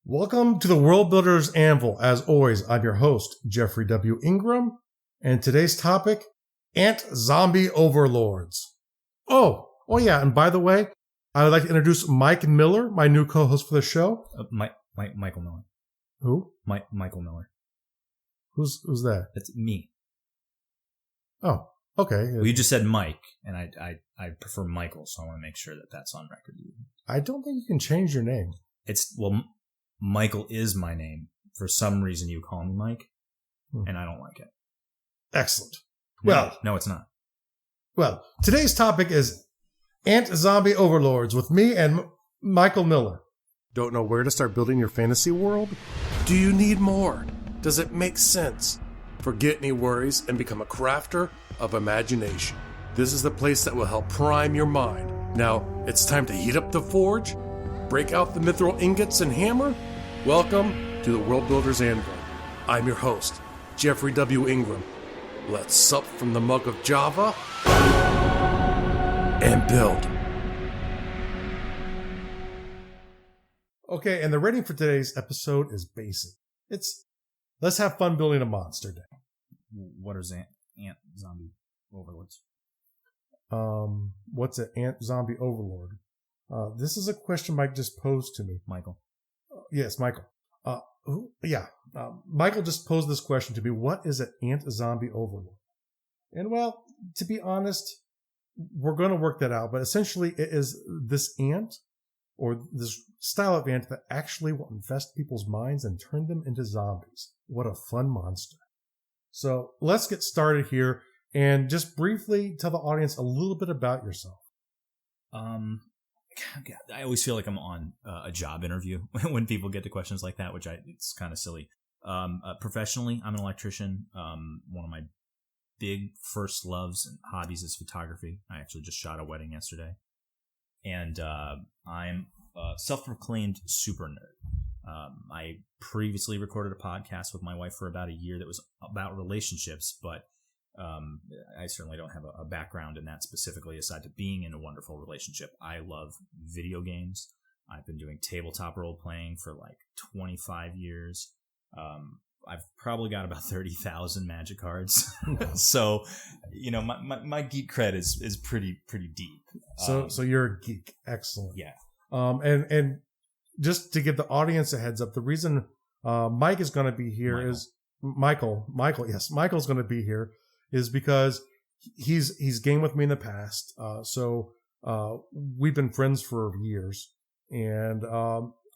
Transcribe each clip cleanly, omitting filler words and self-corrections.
Welcome to the World Builders Anvil. As always, I'm your host, Jeffrey W. Ingram, and today's topic, Ant Zombie Overlords. Oh yeah, and by the way, I would like to introduce Mike Miller, my new co-host for the show. Michael Miller. Who? Michael Miller. Who's that? It's me. Oh, okay. Well, you just said Mike, and I prefer Michael, so I want to make sure that that's on record. I don't think you can change your name. Michael is my name. For some reason, you call me Mike, and I don't like it. Excellent. No, it's not. Well, today's topic is Ant Zombie Overlords with me and Michael Miller. Don't know where to start building your fantasy world? Do you need more? Does it make sense? Forget any worries and become a crafter of imagination. This is the place that will help prime your mind. Now, it's time to heat up the forge, break out the mithril ingots and hammer. Welcome to the World Builders Anvil. I'm your host, Jeffrey W. Ingram. Let's sup from the mug of Java and build. Okay, and the rating for today's episode is basic. Let's have fun building a monster day. What is Ant Zombie Overlords? What's an Ant Zombie Overlord? This is a question Mike just posed to me. Michael. Yes, Michael. Michael just posed this question to me. What is an Ant Zombie Overlord? And well, to be honest, we're going to work that out. But essentially, it is this ant or this style of ant that actually will infest people's minds and turn them into zombies. What a fun monster. So let's get started here and just briefly tell the audience a little bit about yourself. I always feel like I'm on a job interview when people get to questions like that, it's kind of silly. Professionally, I'm an electrician. One of my big first loves and hobbies is photography. I actually just shot a wedding yesterday. And I'm a self-proclaimed super nerd. I previously recorded a podcast with my wife for about a year that was about relationships, but I certainly don't have a background in that specifically, aside to being in a wonderful relationship. I love video games. I've been doing tabletop role playing for like 25 years. I've probably got about 30,000 Magic cards. So, my geek cred is pretty deep. So you're a geek. Excellent. Yeah. And just to give the audience a heads up, the reason Mike is going to be here Michael's going to be here is because he's gamed with me in the past. So we've been friends for years, and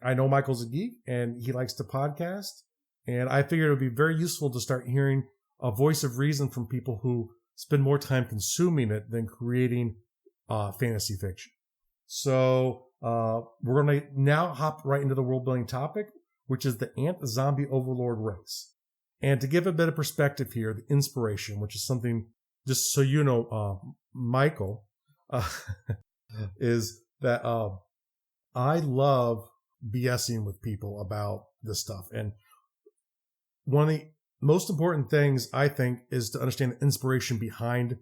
I know Michael's a geek and he likes to podcast. And I figured it would be very useful to start hearing a voice of reason from people who spend more time consuming it than creating fantasy fiction. So we're going to now hop right into the world building topic, which is the Ant Zombie Overlord race. And to give a bit of perspective here, the inspiration, which is something, just so you know, Michael, is that I love BSing with people about this stuff. And one of the most important things, I think, is to understand the inspiration behind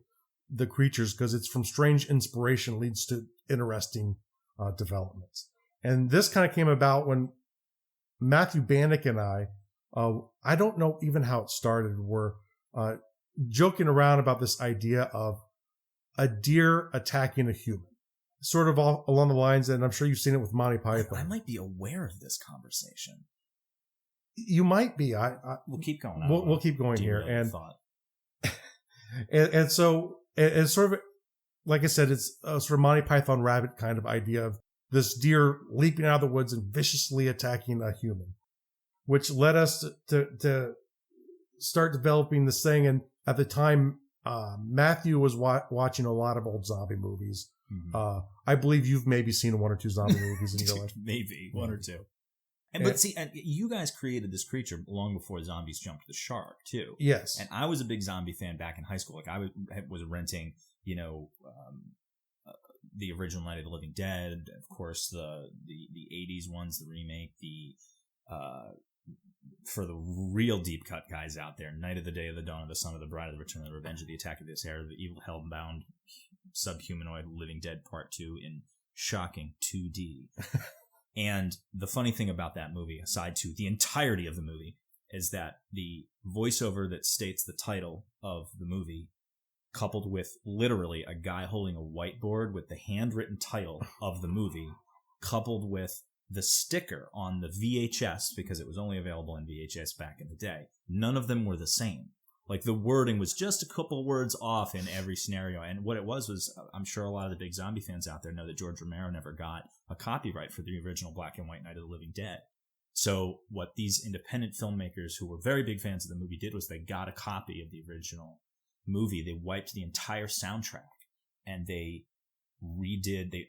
the creatures, because it's from strange inspiration leads to interesting developments. And this kind of came about when Matthew Bannock and I don't know even how it started, were joking around about this idea of a deer attacking a human. Sort of all along the lines, and I'm sure you've seen it with Monty Python. I might be aware of this conversation. You might be. We'll keep going. We'll keep going here. And so it's sort of, like I said, it's a sort of Monty Python rabbit kind of idea of this deer leaping out of the woods and viciously attacking a human, which led us to start developing this thing. And at the time, Matthew was watching a lot of old zombie movies. Mm-hmm. I believe you've maybe seen one or two zombie movies in your life. Maybe one or two. But you guys created this creature long before zombies jumped the shark, too. Yes. And I was a big zombie fan back in high school. Like, I was renting, the original Night of the Living Dead, of course, the 80s ones, the remake, for the real deep cut guys out there, Night of the Day of the Dawn of the Son of the Bride of the Return of the Revenge of the Attack of this Era, the Evil Hellbound Subhumanoid Living Dead Part 2 in shocking 2D. And the funny thing about that movie, aside to the entirety of the movie, is that the voiceover that states the title of the movie, coupled with literally a guy holding a whiteboard with the handwritten title of the movie, coupled with the sticker on the VHS, because it was only available in VHS back in the day, none of them were the same. Like, the wording was just a couple words off in every scenario. And what it was, I'm sure a lot of the big zombie fans out there know that George Romero never got a copyright for the original black and white Night of the Living Dead. So what these independent filmmakers who were very big fans of the movie did was they got a copy of the original movie. They wiped the entire soundtrack and they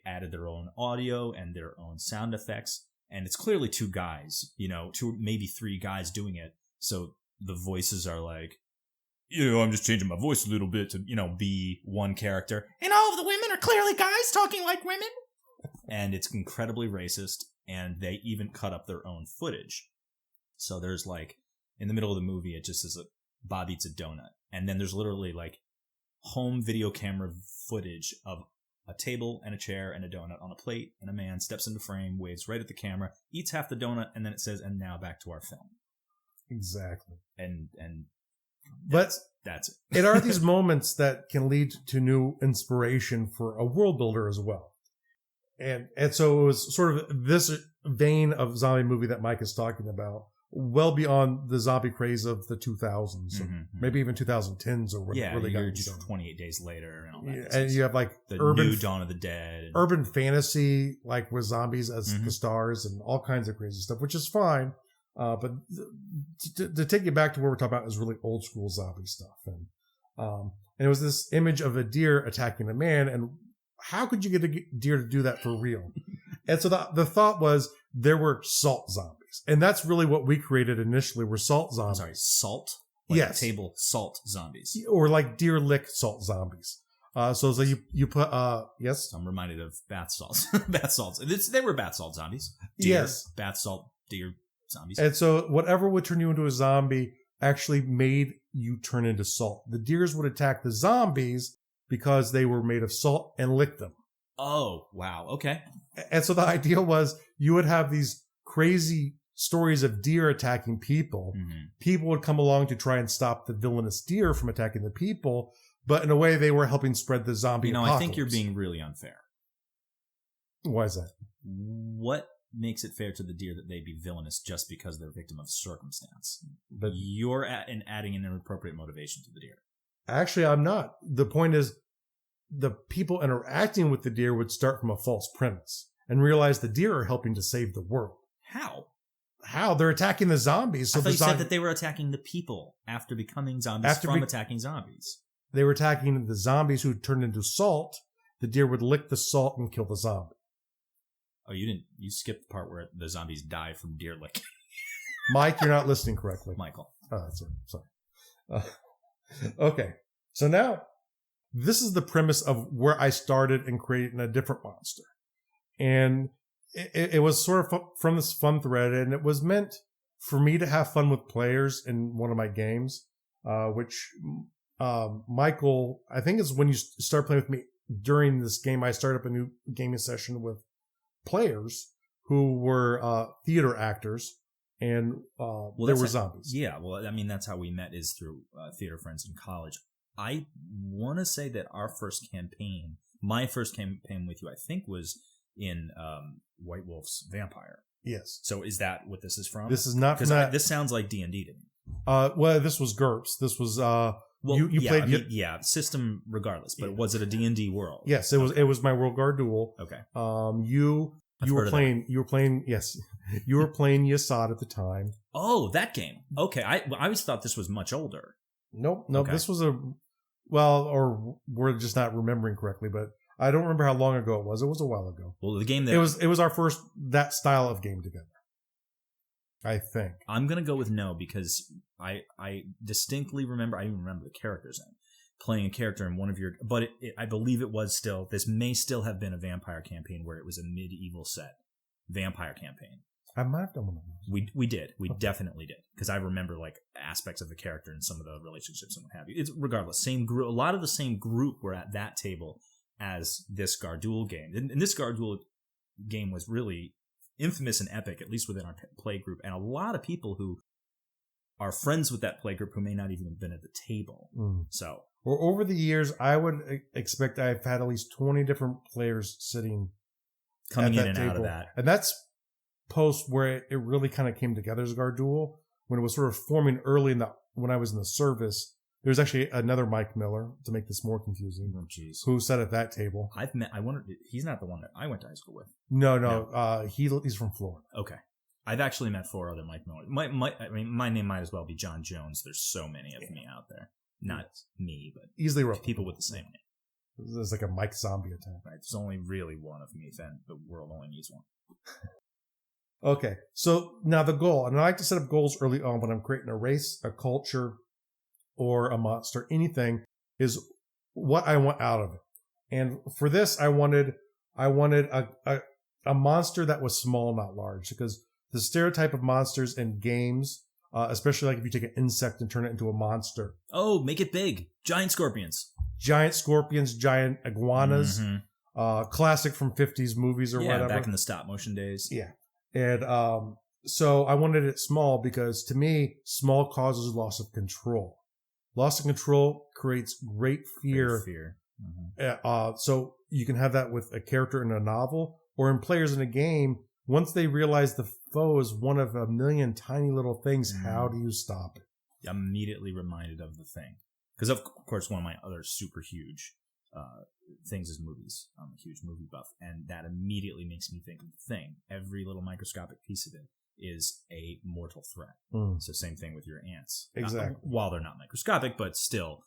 added their own audio and their own sound effects. And it's clearly two guys, two, maybe three guys doing it. So the voices are like, I'm just changing my voice a little bit to, be one character. And all of the women are clearly guys talking like women. And it's incredibly racist. And they even cut up their own footage. So there's like, in the middle of the movie, it just says Bob eats a donut. And then there's literally like home video camera footage of a table and a chair and a donut on a plate. And a man steps into frame, waves right at the camera, eats half the donut. And then it says, and now back to our film. Exactly. And that's it. It are these moments that can lead to new inspiration for a world builder as well. And so it was sort of this vein of zombie movie that Mike is talking about, well beyond the zombie craze of the 2000s, maybe even 2010s or whatever. Yeah, really you're just 28 Days Later and all that. And you have like the urban new Dawn of the Dead, urban fantasy, like with zombies as the stars and all kinds of crazy stuff, which is fine. But to take you back to where we're talking about is really old school zombie stuff. And it was this image of a deer attacking a man. And how could you get a deer to do that for real? And so the thought was there were salt zombies. And that's really what we created initially, were salt zombies. I'm sorry, salt? Like yes. Table salt zombies. Or like deer lick salt zombies. So you put, yes? I'm reminded of bath salts. Bath salts. They were bath salt zombies. Deer, yes. Bath salt, deer zombies. And so whatever would turn you into a zombie actually made you turn into salt. The deers would attack the zombies because they were made of salt and lick them. Oh, wow. Okay. And so the idea was you would have these crazy stories of deer attacking people. People would come along to try and stop the villainous deer from attacking the people. But in a way, they were helping spread the zombie apocalypse. I think you're being really unfair. Why is that? What makes it fair to the deer that they be villainous just because they're a victim of circumstance? But you're adding an inappropriate motivation to the deer. Actually, I'm not. The point is, the people interacting with the deer would start from a false premise and realize the deer are helping to save the world. How? They're attacking the zombies. So I thought you said that they were attacking the people after becoming zombies attacking zombies. They were attacking the zombies who turned into salt. The deer would lick the salt and kill the zombie. Oh, you skipped the part where the zombies die from deer licking. Mike, you're not listening correctly. Michael. Oh, that's right. Sorry. Okay. So now, this is the premise of where I started in creating a different monster. And it was sort of from this fun thread, and it was meant for me to have fun with players in one of my games, which Michael, I think is when you start playing with me during this game, I started up a new gaming session with players who were theater actors, and there were zombies. Yeah, well, I mean, that's how we met, is through theater friends in college. I want to say that my first campaign with you, I think, was in White Wolf's Vampire. Yes. So is that what this is from? This is not from that. This sounds like D&D to me. Well, this was GURPS. This was you played system regardless, but was it a D&D world? Yes, it was. It was my World Guard duel. Okay. You were playing Yasad at the time. Oh, that game. Okay, I always thought this was much older. Nope. Okay. This was or we're just not remembering correctly, but I don't remember how long ago it was. It was a while ago. Well, the game that it was our first that style of game together, I think. I'm gonna go with no, because I distinctly remember. I even remember the character's name. Playing a character in one of your, but I believe it was still. This may still have been a vampire campaign where it was a medieval set vampire campaign. I might have done one of those. We did. We definitely did, because I remember like aspects of the character and some of the relationships and what have you. It's regardless, same group. A lot of the same group were at that table as this Garduel game, and this Garduel game was really infamous and epic, at least within our play group, and a lot of people who are friends with that play group who may not even have been at the table. So, well, over the years, I would expect I've had at least 20 different players sitting coming at in and table. out of that. And that's post where it really kind of came together as Garduel, when it was sort of forming early when I was in the service. There's actually another Mike Miller, to make this more confusing, who sat at that table. I wonder, he's not the one that I went to high school with. No. He's from Florida. Okay. I've actually met 4 other Mike Millers. My name might as well be John Jones. There's so many of me out there. Not me, but easily people with the same name. There's like a Mike Zombie attack. Right. There's only really one of me, then the world only needs one. Okay. So now the goal, and I like to set up goals early on when I'm creating a race, a culture, or a monster, anything, is what I want out of it. And for this, I wanted a monster that was small, not large, because the stereotype of monsters in games, especially like if you take an insect and turn it into a monster. Oh, make it big. Giant scorpions. Giant scorpions, giant iguanas, classic from 50s movies or whatever. Back in the stop motion days. Yeah. And so I wanted it small because to me, small causes loss of control. Loss of control creates great fear. So you can have that with a character in a novel or in players in a game. Once they realize the foe is one of a million tiny little things, how do you stop it? I'm immediately reminded of The Thing. Because, of course, one of my other super huge things is movies. I'm a huge movie buff. And that immediately makes me think of The Thing. Every little microscopic piece of it is a mortal threat. So same thing with your ants. Exactly. While they're not microscopic, but still.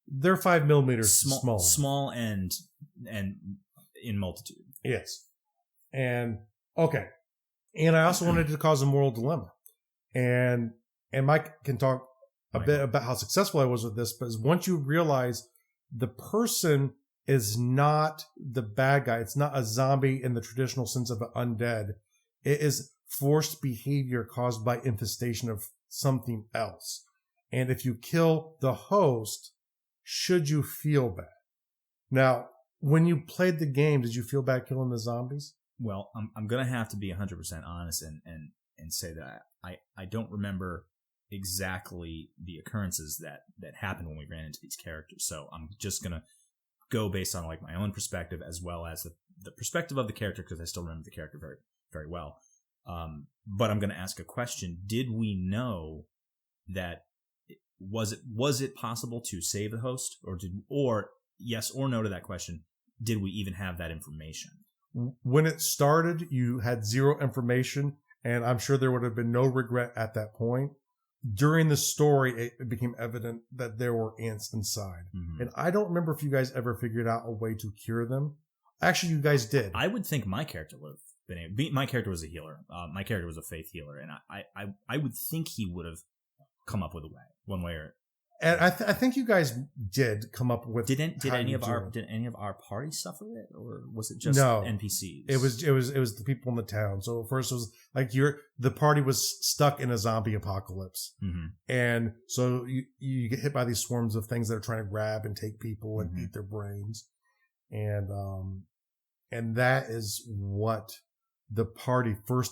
They're 5 millimeters small. Small and in multitude. Yes. And, okay. And I also wanted to cause a moral dilemma. And Mike can talk a bit about how successful I was with this, but once you realize the person is not the bad guy, it's not a zombie in the traditional sense of an undead. It is forced behavior caused by infestation of something else. And if you kill the host, should you feel bad? Now, when you played the game, did you feel bad killing the zombies? Well, I'm going to have to be 100% honest and say that I don't remember exactly the occurrences that happened when we ran into these characters. So I'm just going to go based on like my own perspective as well as the perspective of the character, because I still remember the character very, very well. But I'm going to ask a question. Did we know that was it possible to save the host, or yes or no to that question? Did we even have that information? When it started, you had zero information, and I'm sure there would have been no regret at that point. During the story, it became evident that there were ants inside. And I don't remember if you guys ever figured out a way to cure them. Actually, you guys did. I would think my character would have been able. My character was a healer. My character was a faith healer, and I would think he would have come up with a way, one way or. And I think you guys did come up with. Did any of our party suffer it, or was it just NPCs? It was the people in the town. So first it was like the party was stuck in a zombie apocalypse, and so you get hit by these swarms of things that are trying to grab and take people and eat their brains, and that is what the party first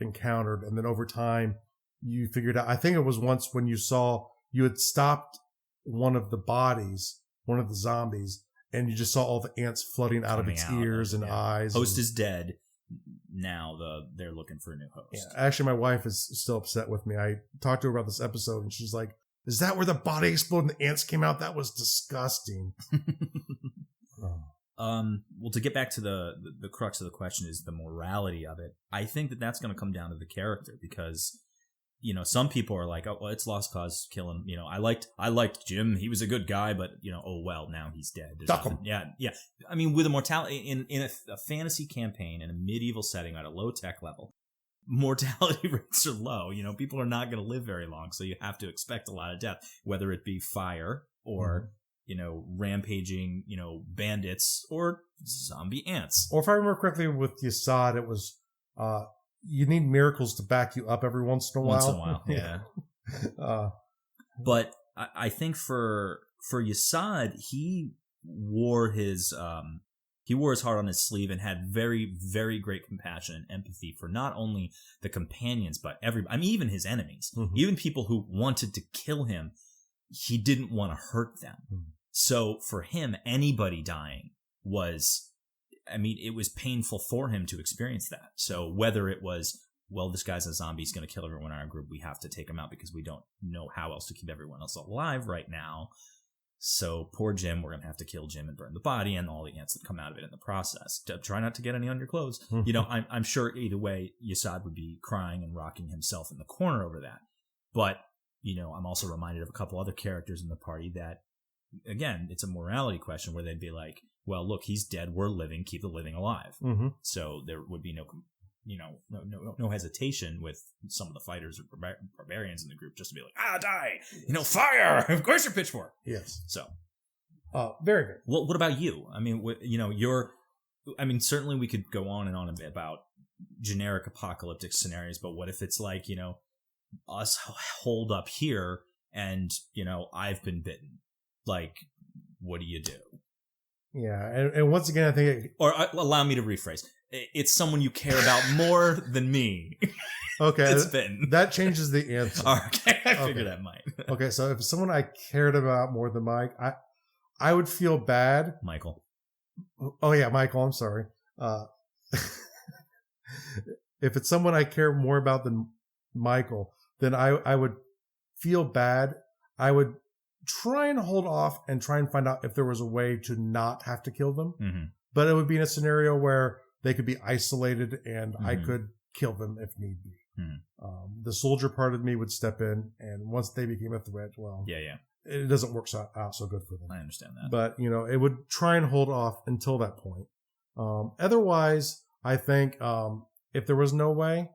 encountered, and then over time you figured out. I think it was once when you had stopped one of the bodies, one of the zombies, and you just saw all the ants flooding out of its ears and eyes. Host is dead. Now they're looking for a new host. Yeah, actually, my wife is still upset with me. I talked to her about this episode, and she's like, "Is that where the body exploded and the ants came out? That was disgusting." Well, to get back to the crux of the question is the morality of it. I think that's going to come down to the character, because some people are like, oh, well, it's lost cause, kill him. I liked Jim. He was a good guy, but oh well, now he's dead. Duck him. Yeah. I mean, with a mortality in a fantasy campaign in a medieval setting at a low tech level, mortality rates are low. People are not going to live very long, so you have to expect a lot of death, whether it be fire or rampaging, bandits or zombie ants. Or if I remember correctly, with Yasad, it was you need miracles to back you up every once in a while. Yeah. But I think for Yasad, he wore his He wore his heart on his sleeve and had very, very great compassion and empathy for not only the companions, but everybody. I mean, even his enemies, even people who wanted to kill him, he didn't want to hurt them. So for him, anybody dying was, I mean, it was painful for him to experience that. So whether it was, well, this guy's a zombie, he's going to kill everyone in our group, we have to take him out because we don't know how else to keep everyone else alive right now. So poor Jim, we're going to have to kill Jim and burn the body and all the ants that come out of it in the process. Try not to get any on your clothes. You know, I'm sure either way, Yasad would be crying and rocking himself in the corner over that. But, you know, I'm also reminded of a couple other characters in the party that, again, it's a morality question where they'd be like, well, look, he's dead, we're living, keep the living alive. So there would be no hesitation with some of the fighters or barbarians in the group just to be like, die, fire, of course you're pitchfork. Yes. So, very good. Well, what about you? I mean, certainly we could go on and on a bit about generic apocalyptic scenarios, but what if it's like, us holed up here and, I've been bitten? Like, what do you do? Yeah. And once again, I think... allow me to rephrase. It's someone you care about more than me. Okay. It's been. That changes the answer. Okay. I figured that might. Okay. So if it's someone I cared about more than Mike, I would feel bad. Michael. Oh, yeah. Michael. I'm sorry. If it's someone I care more about than Michael, then I would feel bad. I would try and hold off and try and find out if there was a way to not have to kill them. But it would be in a scenario where they could be isolated and I could kill them if need be. The soldier part of me would step in, and once they became a threat, well, it doesn't work out so good for them. I understand that. But, it would try and hold off until that point. Otherwise, I think if there was no way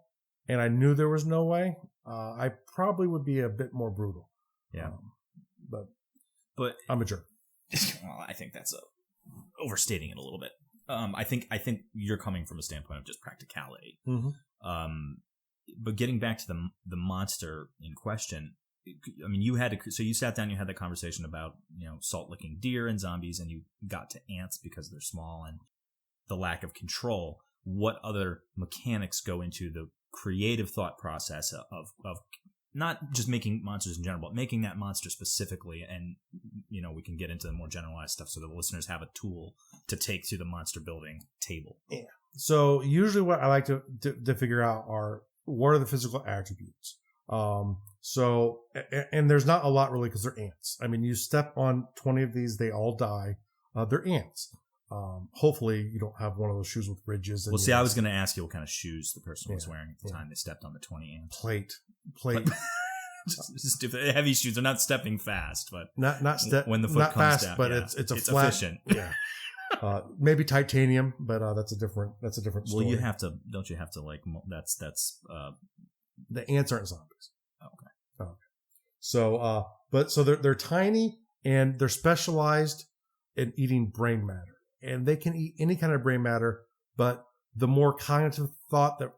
and I knew there was no way, I probably would be a bit more brutal. Yeah. But I'm a jerk. Well, I think that's overstating it a little bit. I think you're coming from a standpoint of just practicality. But getting back to the monster in question, I mean, you sat down, you had that conversation about, salt licking deer and zombies, and you got to ants because they're small and the lack of control. What other mechanics go into the creative thought process of not just making monsters in general, but making that monster specifically? And, we can get into the more generalized stuff so the listeners have a tool to take to the monster building table. Yeah. So usually what I like to figure out are, what are the physical attributes? And there's not a lot really because they're ants. I mean, you step on 20 of these, they all die. They're ants. Hopefully you don't have one of those shoes with ridges. Well, see, I was going to ask you what kind of shoes the person was wearing at the time they stepped on the 20 ants. Plate. Just heavy shoes. They're not stepping fast, but when the foot not comes fast, down, but it's a flat, efficient. Yeah. Maybe titanium, but that's a different story. Well, don't you have to that's the ants aren't zombies. Okay. So, so they're tiny and they're specialized in eating brain matter, and they can eat any kind of brain matter, but the more cognitive thought that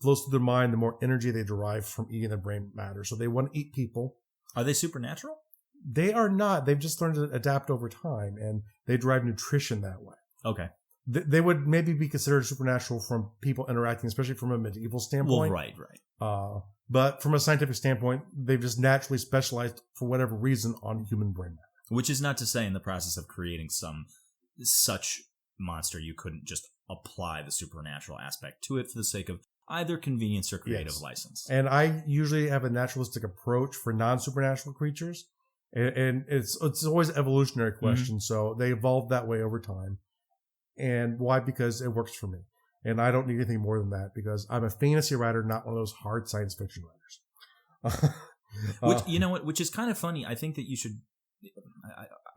flows through their mind, the more energy they derive from eating their brain matter. So they want to eat people. Are they supernatural? They are not. They've just learned to adapt over time, and they derive nutrition that way. Okay. They would maybe be considered supernatural from people interacting, especially from a medieval standpoint. Well, right. But from a scientific standpoint, they've just naturally specialized for whatever reason on human brain matter. Which is not to say in the process of creating some such monster, you couldn't just apply the supernatural aspect to it for the sake of either convenience or creative license. And I usually have a naturalistic approach for non-supernatural creatures. And it's always an evolutionary question. So they evolved that way over time. And why? Because it works for me. And I don't need anything more than that because I'm a fantasy writer, not one of those hard science fiction writers. Which is kind of funny. I think that you should,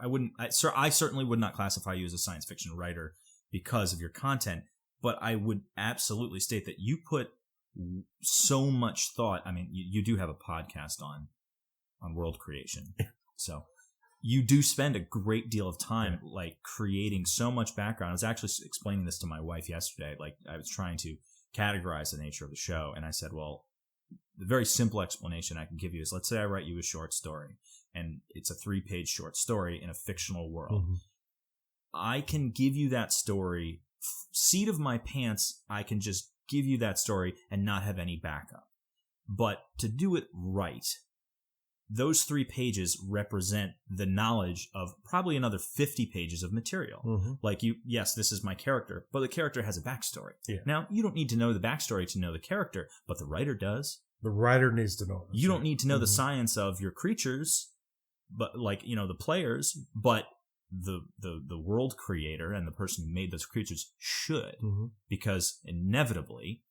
I certainly would not classify you as a science fiction writer because of your content, but I would absolutely state that you put so much thought. I mean, you do have a podcast on world creation. So you do spend a great deal of time creating so much background. I was actually explaining this to my wife yesterday. I was trying to categorize the nature of the show. And I said, well, the very simple explanation I can give you is, let's say I write you a short story and it's a 3-page short story in a fictional world. I can give you that story, seat of my pants, I can just give you that story and not have any backup. But to do it right, those 3 pages represent the knowledge of probably another 50 pages of material. Mm-hmm. Like yes, this is my character, but the character has a backstory. Yeah. Now, you don't need to know the backstory to know the character, but the writer does. The writer needs to know. You don't need to know the science of your creatures, but the players, but the world creator and the person who made those creatures should, because inevitably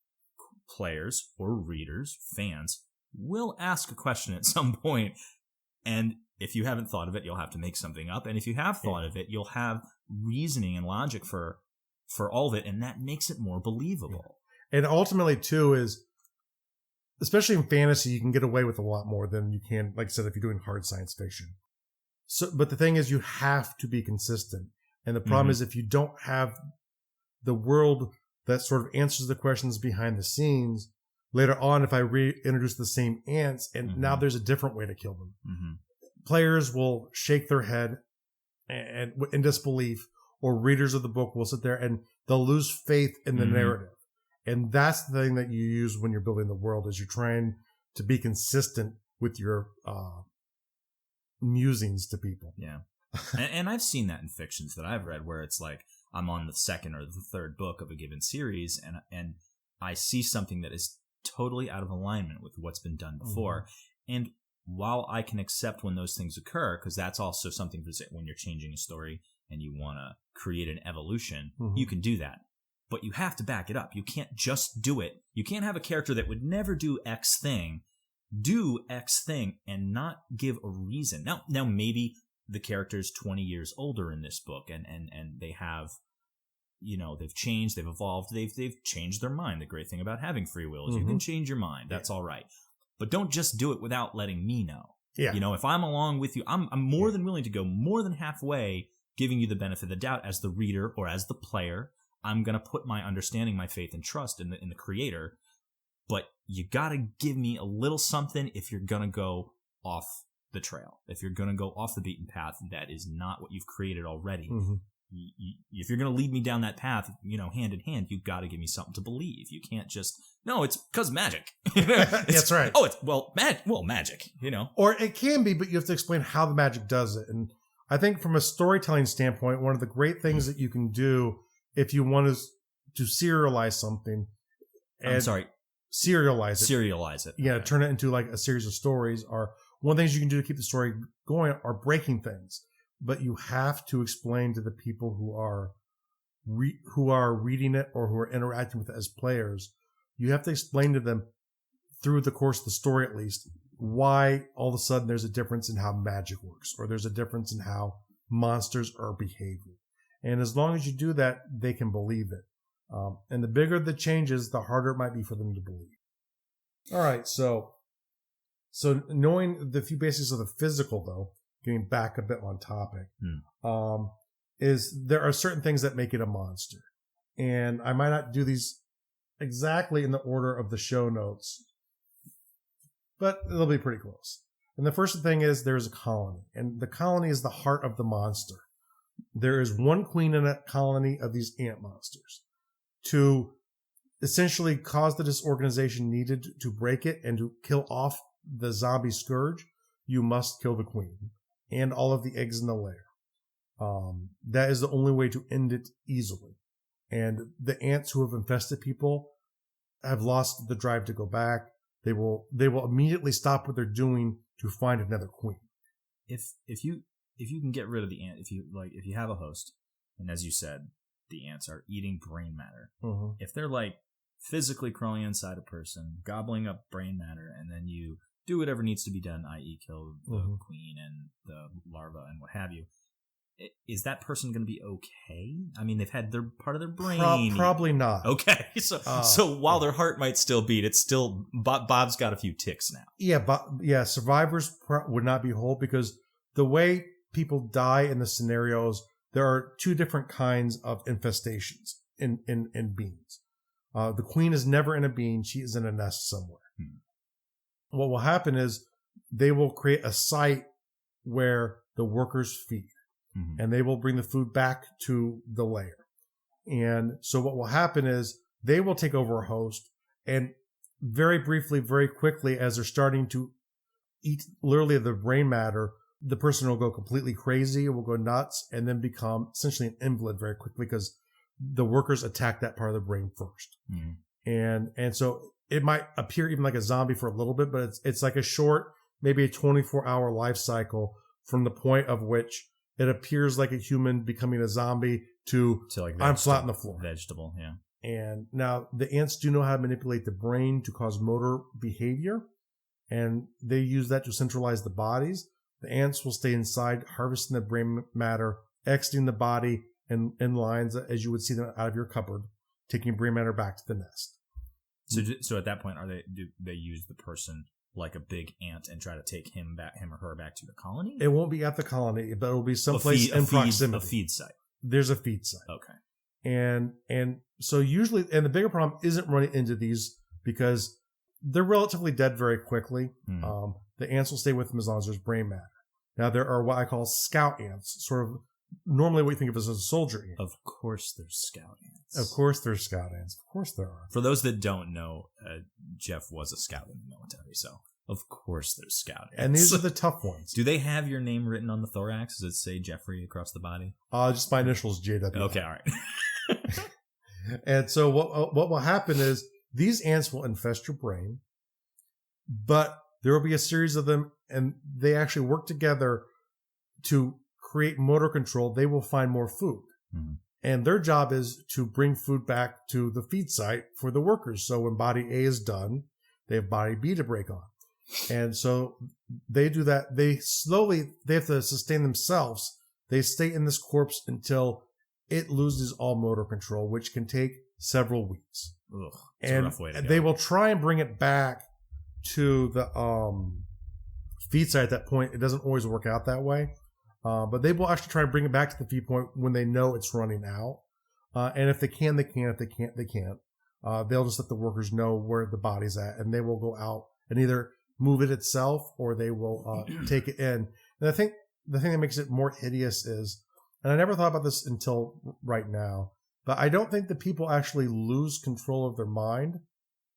players or readers, fans, will ask a question at some point, and if you haven't thought of it, you'll have to make something up, and if you have thought of it, you'll have reasoning and logic for all of it, and that makes it more believable. And ultimately, too, is especially in fantasy, you can get away with a lot more than you can, like I said, if you're doing hard science fiction. So, but the thing is, you have to be consistent. And the problem is, if you don't have the world that sort of answers the questions behind the scenes, later on, if I reintroduce the same ants, and now there's a different way to kill them, players will shake their head and in disbelief, or readers of the book will sit there and they'll lose faith in the narrative. And that's the thing that you use when you're building the world, is you're trying to be consistent with your musings to people. Yeah. and I've seen that in fictions that I've read, where it's like I'm on the 2nd or the 3rd book of a given series, and I see something that is totally out of alignment with what's been done before. And while I can accept when those things occur, because that's also something for when you're changing a story and you want to create an evolution, you can do that. But you have to back it up. You can't just do it. You can't have a character that would never do X thing, do X thing, and not give a reason. Now maybe the character's 20 years older in this book, and they have, they've changed, they've evolved, they've changed their mind. The great thing about having free will is you can change your mind. That's all right. But don't just do it without letting me know. Yeah. If I'm along with you, I'm more than willing to go more than halfway, giving you the benefit of the doubt as the reader or as the player. I'm going to put my understanding, my faith and trust in the creator, but you got to give me a little something if you're going to go off the trail. If you're going to go off the beaten path, that is not what you've created already. If you're going to lead me down that path, hand in hand, you've got to give me something to believe. You can't just, no, it's because magic. That's right. Oh, magic, Or it can be, but you have to explain how the magic does it. And I think from a storytelling standpoint, one of the great things that you can do if you want to serialize something. Serialize it. Yeah, okay. Turn it into like a series of stories. Or one of the things you can do to keep the story going are breaking things. But you have to explain to the people who are reading it or who are interacting with it as players, you have to explain to them through the course of the story, at least, why all of a sudden there's a difference in how magic works, or there's a difference in how monsters are behaving. And as long as you do that, they can believe it. And the bigger the changes, the harder it might be for them to believe. All right. So knowing the few basics of the physical, though, getting back a bit on topic, is there are certain things that make it a monster. And I might not do these exactly in the order of the show notes, but they'll be pretty close. And the first thing is there's a colony, and the colony is the heart of the monster. There is one queen in a colony of these ant monsters. To essentially cause the disorganization needed to break it and to kill off the zombie scourge, you must kill the queen and all of the eggs in the lair. That is the only way to end it easily. And the ants who have infested people have lost the drive to go back. They will immediately stop what they're doing to find another queen. If you can get rid of the ant, if you have a host, and as you said, the ants are eating brain matter. If they're like physically crawling inside a person, gobbling up brain matter, and then you do whatever needs to be done, i.e. kill the queen and the larva and what have you, is that person going to be okay? I mean, they've had their part of their brain. Probably not. Okay, so while their heart might still beat, it's still Bob's got a few ticks now. Yeah, survivors would not be whole, because the way people die in the scenarios, there are two different kinds of infestations in beans. The queen is never in a bean; she is in a nest somewhere. What will happen is they will create a site where the workers feed. and they will bring the food back to the lair. And so what will happen is they will take over a host, and very briefly, very quickly, as they're starting to eat literally the brain matter, the person will go completely crazy, will go nuts, and then become essentially an invalid very quickly because the workers attack that part of the brain first. And so it might appear even like a zombie for a little bit, but it's like a short, maybe a 24-hour life cycle from the point of which it appears like a human becoming a zombie to like I'm flat on the floor. Vegetable, yeah. And now the ants do know how to manipulate the brain to cause motor behavior, and they use that to centralize the bodies. The ants will stay inside, harvesting the brain matter, exiting the body in lines as you would see them out of your cupboard, taking brain matter back to the nest. So at that point, do they use the person like a big ant and try to take him or her back to the colony? It won't be at the colony, but it will be someplace in proximity. A feed site. There's a feed site. Okay. And so usually, and the bigger problem isn't running into these because they're relatively dead very quickly. The ants will stay with them as long as there's brain matter. Now there are what I call scout ants, sort of normally what you think of as a soldier ant. Of course there's scout ants. Of course there's scout ants. Of course there are. For those that don't know, Jeff was a scout in the military, so of course there's scout ants. And these are the tough ones. Do they have your name written on the thorax? Does it say Jeffrey across the body? Just my initials, JW. Okay, all right. And so what will happen is these ants will infest your brain, but there will be a series of them, and they actually work together to create motor control. They will find more food. And their job is to bring food back to the feed site for the workers. So when body A is done, they have body B to break on. And so they do that. They have to sustain themselves. They stay in this corpse until it loses all motor control, which can take several weeks. Ugh, it's a rough way to go. They will try and bring it back to the feed site at that point. It doesn't always work out that way. But they will actually try and bring it back to the feed point when they know it's running out. And if they can, they can. If they can't, they can't. They'll just let the workers know where the body's at, and they will go out and either move it itself or they will take it in. And I think the thing that makes it more hideous is, and I never thought about this until right now, but I don't think the people actually lose control of their mind.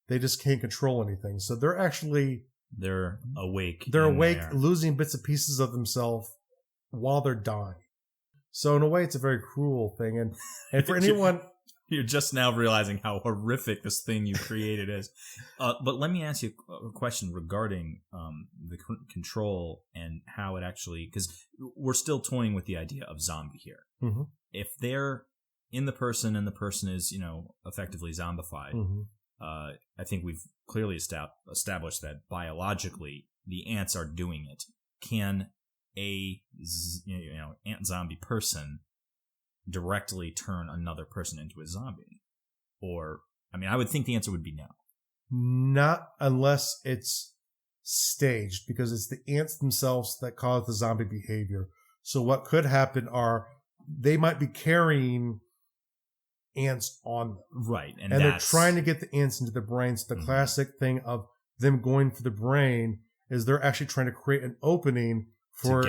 They just can't control anything. So they're awake. They're awake, losing bits and pieces of themselves while they're dying. So in a way, it's a very cruel thing. And for anyone... You're just now realizing how horrific this thing you created is. But let me ask you a question regarding the control and how it actually... Because we're still toying with the idea of zombie here. If they're in the person and the person is, effectively zombified, I think we've clearly established that biologically the ants are doing it. Can a ant zombie person directly turn another person into a zombie? Or, I would think the answer would be no. Not unless it's staged, because it's the ants themselves that cause the zombie behavior. So what could happen are they might be carrying ants on them. Right. And they're trying to get the ants into the brain. So the classic thing of them going for the brain is they're actually trying to create an opening to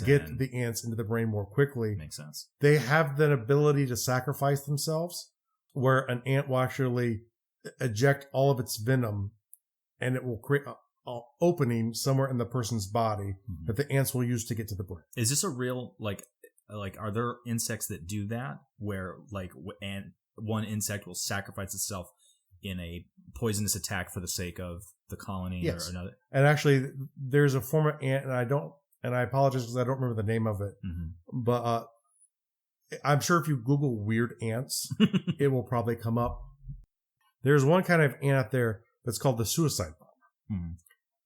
get the ants into the brain more quickly. Makes sense. They have the ability to sacrifice themselves, where an ant will actually eject all of its venom, and it will create an opening somewhere in the person's body that the ants will use to get to the brain. Is this a real, are there insects that do that, where one insect will sacrifice itself in a poisonous attack for the sake of the colony? Yes. Or another? And actually, there's a form of ant, and I apologize because I don't remember the name of it. But I'm sure if you Google weird ants, it will probably come up. There's one kind of ant out there that's called the suicide bomber.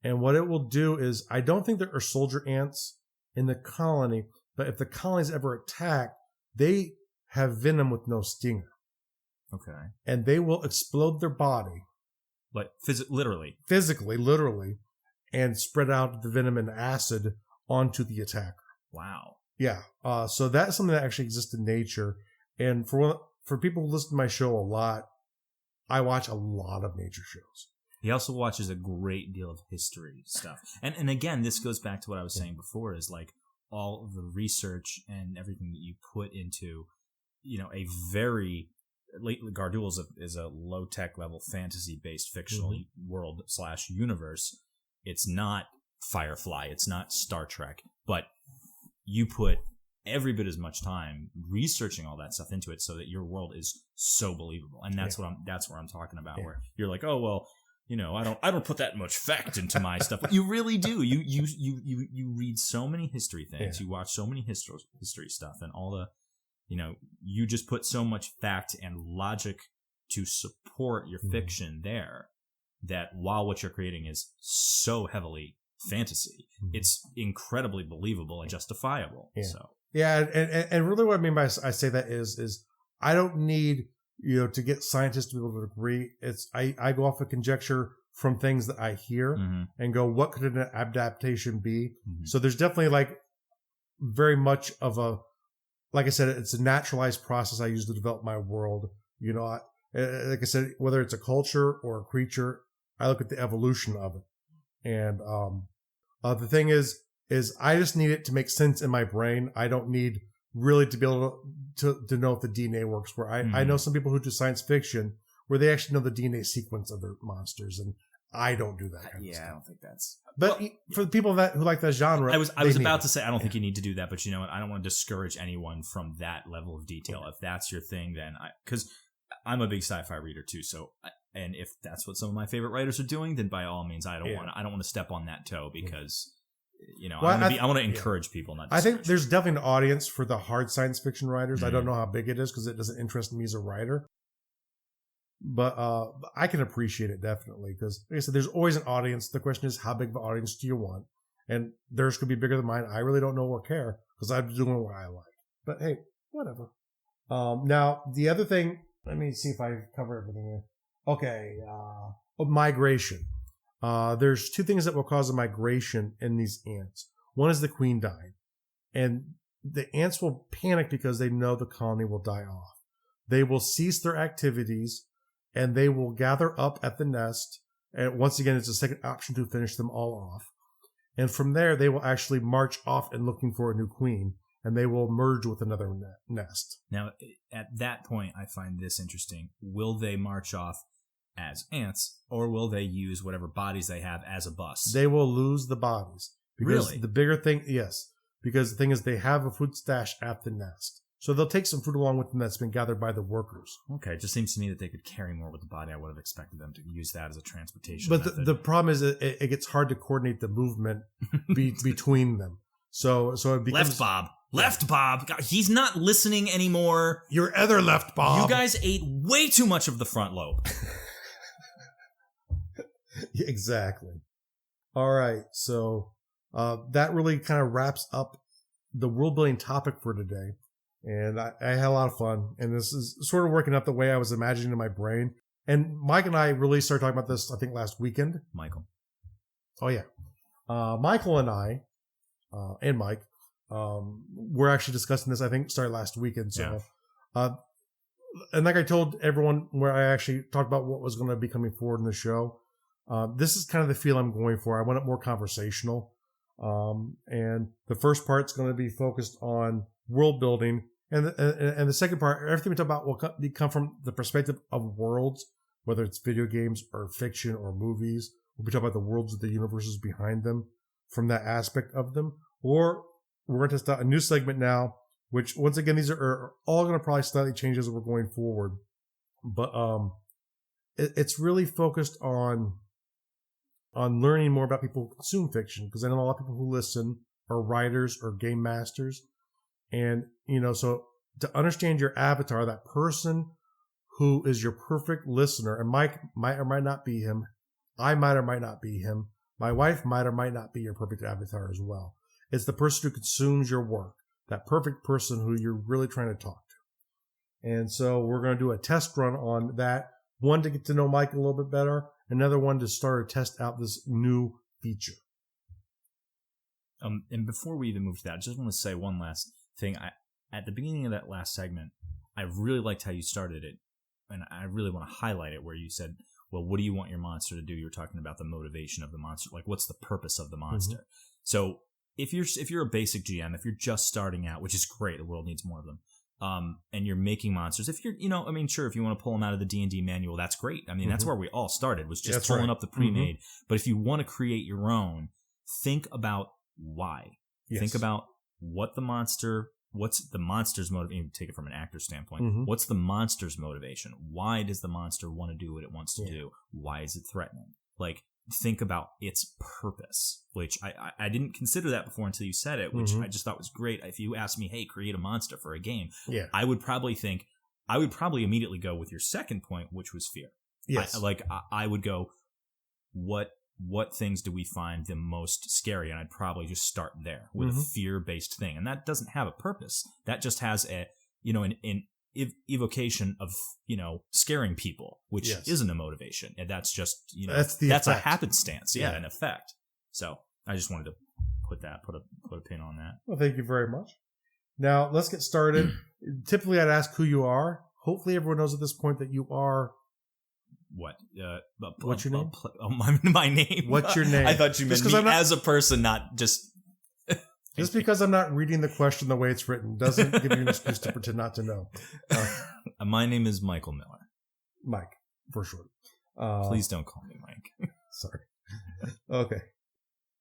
And what it will do is, I don't think there are soldier ants in the colony, but if the colony's ever attacked, they have venom with no stinger. Okay. And they will explode their body. Like literally? Physically, literally, and spread out the venom and acid onto the attacker. Wow. Yeah. So that's something that actually exists in nature. And for people who listen to my show a lot, I watch a lot of nature shows. He also watches a great deal of history stuff. And again, this goes back to what I was saying before, is all of the research and everything that you put into, a very Gardul is a low tech level fantasy based fictional world / universe. It's not Firefly, it's not Star Trek, but you put every bit as much time researching all that stuff into it so that your world is so believable. And that's that's where I'm talking about, where you're like, oh well, I don't put that much fact into my stuff. But you really do. You read so many history things, you watch so many history stuff, and all the you just put so much fact and logic to support your fiction there, that while what you're creating is so heavily fantasy, it's incredibly believable and justifiable. So and really what I mean by I say that is I don't need to get scientists to be able to agree. It's I go off of conjecture from things that I hear and go, what could an adaptation be? So there's definitely like very much of a, like I said, it's a naturalized process I use to develop my world. Like I said, whether it's a culture or a creature, I look at the evolution of it. And the thing is I just need it to make sense in my brain. I don't need really to be able to know if the DNA works. Where I know some people who do science fiction where they actually know the DNA sequence of their monsters, and I don't do that kind of stuff. I don't think that's. But for the people who like that genre, I was about to say I don't think you need to do that, but you know what? I don't want to discourage anyone from that level of detail. If that's your thing, then because I'm a big sci-fi reader too, so. And if that's what some of my favorite writers are doing, then by all means, I don't want to step on that toe, because I want to encourage people. Not. I think there's definitely an audience for the hard science fiction writers. I don't know how big it is because it doesn't interest me as a writer, but I can appreciate it definitely because, like I said, there's always an audience. The question is, how big of an audience do you want? And theirs could be bigger than mine. I really don't know or care because I'm doing what I like. But hey, whatever. Now the other thing. Let me see if I cover everything here. Okay, migration. There's two things that will cause a migration in these ants. One is the queen dying, and the ants will panic because they know the colony will die off. They will cease their activities, and they will gather up at the nest. And once again, it's a second option to finish them all off. And from there, they will actually march off and looking for a new queen, and they will merge with another nest. Now, at that point, I find this interesting. Will they march off as ants, or will they use whatever bodies they have as a bus? They will lose the bodies. Because really? The bigger thing, yes. Because the thing is, they have a food stash at the nest. So they'll take some food along with them that's been gathered by the workers. Okay, it just seems to me that they could carry more with the body. I would have expected them to use that as a transportation But the problem is it gets hard to coordinate the movement between them. So it becomes... Left Bob. God, he's not listening anymore. Your other left Bob. You guys ate way too much of the front lobe. Exactly. All right. So that really kind of wraps up the world building topic for today. And I had a lot of fun. And this is sort of working out the way I was imagining in my brain. And Mike and I really started talking about this, I think, last weekend. Michael. Oh, yeah. Michael and I, and Mike, we're actually discussing this, I think, started last weekend. So, and like I told everyone where I actually talked about what was going to be coming forward in the show, this is kind of the feel I'm going for. I want it more conversational. And the first part's going to be focused on world building. And the second part, everything we talk about will come from the perspective of worlds, whether it's video games or fiction or movies. We'll be talking about the worlds of the universes behind them from that aspect of them. Or we're going to start a new segment now, which once again, these are all going to probably slightly change as we're going forward. But it's really focused on learning more about people who consume fiction, because I know a lot of people who listen are writers or game masters. And, so to understand your avatar, that person who is your perfect listener, and Mike might or might not be him. I might or might not be him. My wife might or might not be your perfect avatar as well. It's the person who consumes your work, that perfect person who you're really trying to talk to. And so we're going to do a test run on that. One to get to know Mike a little bit better. Another one to start to test out this new feature. And before we even move to that, I just want to say one last thing. At the beginning of that last segment, I really liked how you started it. And I really want to highlight it where you said, well, what do you want your monster to do? You're talking about the motivation of the monster. Like, what's the purpose of the monster? Mm-hmm. So if you're a basic GM, if you're just starting out, which is great, the world needs more of them. And you're making monsters. If you're, sure, if you want to pull them out of the D&D manual, that's great. I mean, that's where we all started, was just pulling up the pre-made. But if you want to create your own, think about why. Yes. Think about what's the monster's motivation. Take it from an actor's standpoint. What's the monster's motivation? Why does the monster want to do what it wants to do? Why is it threatening? Like, think about its purpose, which I didn't consider that before until you said it, which I just thought was great. If you asked me, hey, create a monster for a game, I would probably immediately go with your second point, which was fear. Yes. I would go, what things do we find the most scary? And I'd probably just start there with a fear-based thing. And that doesn't have a purpose. That just has an evocation of, scaring people, which isn't a motivation. And that's just, that's a happenstance. Yeah, an effect. So I just wanted to put a pin on that. Well, thank you very much. Now let's get started. Typically I'd ask who you are. Hopefully everyone knows at this point that you are. What? What's your name? My name. What's your name? I thought you meant me as a person, not just... Just because I'm not reading the question the way it's written doesn't give you an excuse to pretend not to know. My name is Michael Miller. Mike, for short. Please don't call me Mike. Sorry. Okay.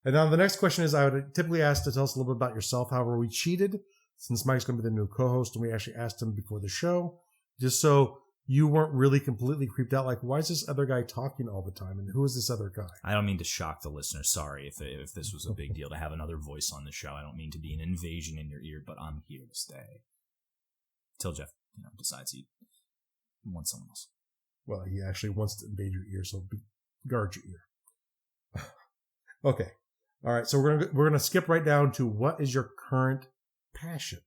And now the next question is, I would typically ask to tell us a little bit about yourself. However, we cheated since Mike's going to be the new co-host, and we actually asked him before the show, just so you weren't really completely creeped out. Like, why is this other guy talking all the time? And who is this other guy? I don't mean to shock the listener. Sorry if this was a big deal to have another voice on the show. I don't mean to be an invasion in your ear, but I'm here to stay. Till Jeff, decides he wants someone else. Well, he actually wants to invade your ear, so guard your ear. Okay. All right. So we're gonna skip right down to, what is your current passion?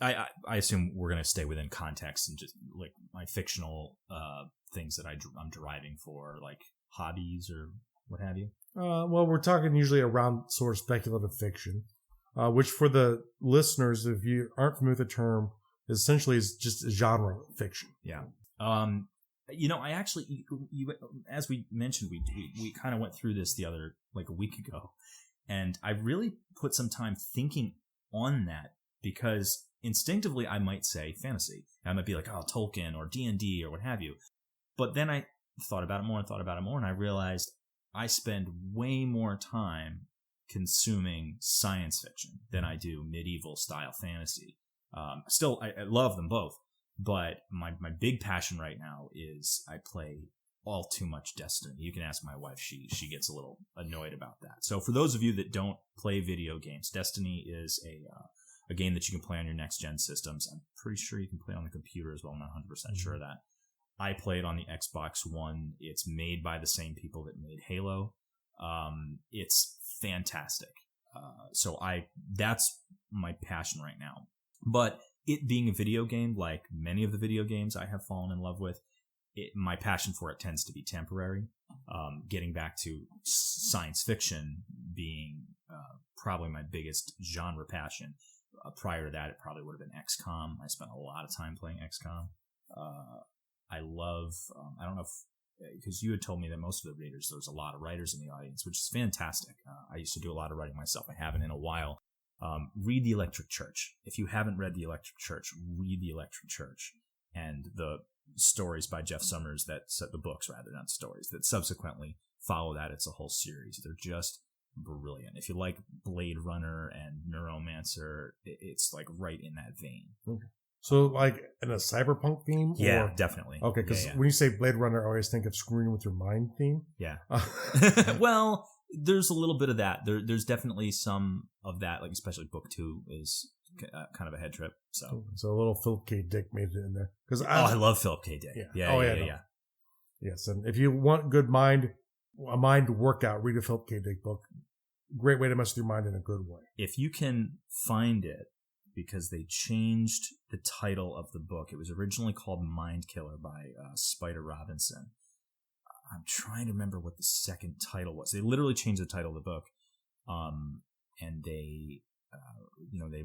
I assume we're going to stay within context and just like my fictional things that I'm deriving for, like hobbies or what have you. Well, we're talking usually around sort of speculative fiction, which for the listeners, if you aren't familiar with the term, essentially is just a genre fiction. Yeah. I actually, as we mentioned, we kind of went through this a week ago, and I really put some time thinking on that, because instinctively I might say fantasy. I might be like, oh, Tolkien or D&D or what have you. But then I thought about it more, and I realized I spend way more time consuming science fiction than I do medieval style fantasy. Still, I love them both, but my big passion right now is I play all too much Destiny. You can ask my wife; she gets a little annoyed about that. So for those of you that don't play video games, Destiny is a game that you can play on your next gen systems. I'm pretty sure you can play on the computer as well. I'm not 100% sure of that. I play it on the Xbox One. It's made by the same people that made Halo. It's fantastic. So that's my passion right now. But it being a video game, like many of the video games I have fallen in love with, my passion for it tends to be temporary. Getting back to science fiction being probably my biggest genre passion. Prior to that, it probably would have been XCOM. I spent a lot of time playing XCOM. I love, I don't know if, because you had told me that most of the readers, there's a lot of writers in the audience, which is fantastic. I used to do a lot of writing myself. I haven't in a while. Read The Electric Church. If you haven't read The Electric Church, read The Electric Church. And the stories by Jeff Summers the books, rather, not stories, that subsequently follow that. It's a whole series. They're just brilliant. If you like Blade Runner and Neuromancer, it's like right in that vein. Okay. So like in a cyberpunk theme? Yeah, definitely. Okay, because when you say Blade Runner, I always think of Screwing with Your Mind theme. Yeah. Well, there's a little bit of that. There's definitely some of that, like especially book 2 is kind of a head trip. So a little Philip K. Dick made it in there. I love Philip K. Dick. Yeah. Yes, and if you want a mind workout, read a Philip K. Dick book. Great way to mess with your mind in a good way. If you can find it, because they changed the title of the book. It was originally called Mind Killer by Spider Robinson. I'm trying to remember what the second title was. They literally changed the title of the book, and they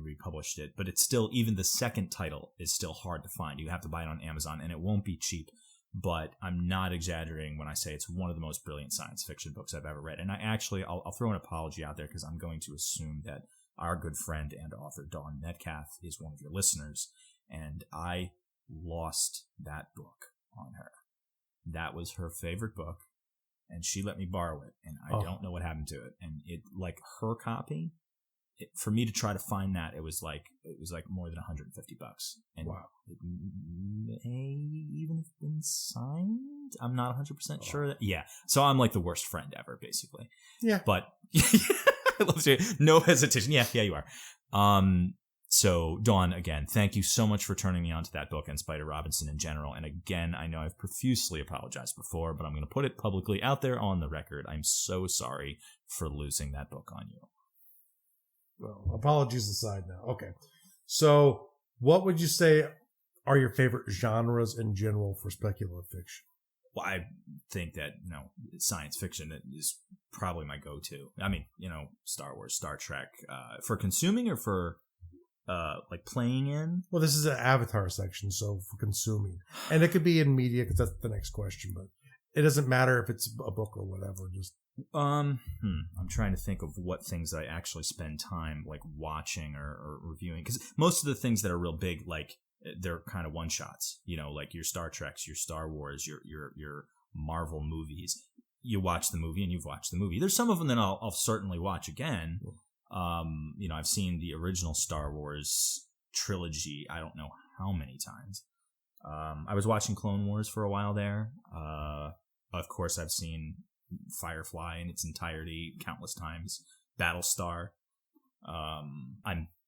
republished it. But it's still, even the second title is still hard to find. You have to buy it on Amazon, and it won't be cheap. but I'm not exaggerating when I say it's one of the most brilliant science fiction books I've ever read. And I'll throw an apology out there because I'm going to assume that our good friend and author Dawn Metcalf is one of your listeners, and I lost that book on her. That was her favorite book, and she let me borrow it, and I don't know what happened to it. And it, like her copy, for me to try to find that, it was like more than $150. And wow. It may even have been signed. I'm not 100% sure. Yeah. So I'm like the worst friend ever, basically. Yeah. But no hesitation. Yeah, you are. So Dawn, again, thank you so much for turning me on to that book and Spider Robinson in general. And again, I know I've profusely apologized before, but I'm going to put it publicly out there on the record. I'm so sorry for losing that book on you. Well, apologies aside now. Okay. So what would you say are your favorite genres in general for speculative fiction? Well, I think that, science fiction is probably my go-to. I mean, Star Wars, Star Trek, for consuming or for, like playing in? Well, this is an Avatar section, so for consuming. And it could be in media because that's the next question, but it doesn't matter if it's a book or whatever. Just I'm trying to think of what things I actually spend time like watching or reviewing, because most of the things that are real big, like they're kind of one shots. Like your Star Treks, your Star Wars, your Marvel movies. You watch the movie and you've watched the movie. There's some of them that I'll certainly watch again. I've seen the original Star Wars trilogy I don't know how many times. I was watching Clone Wars for a while there. Of course, I've seen Firefly in its entirety countless times. Battlestar.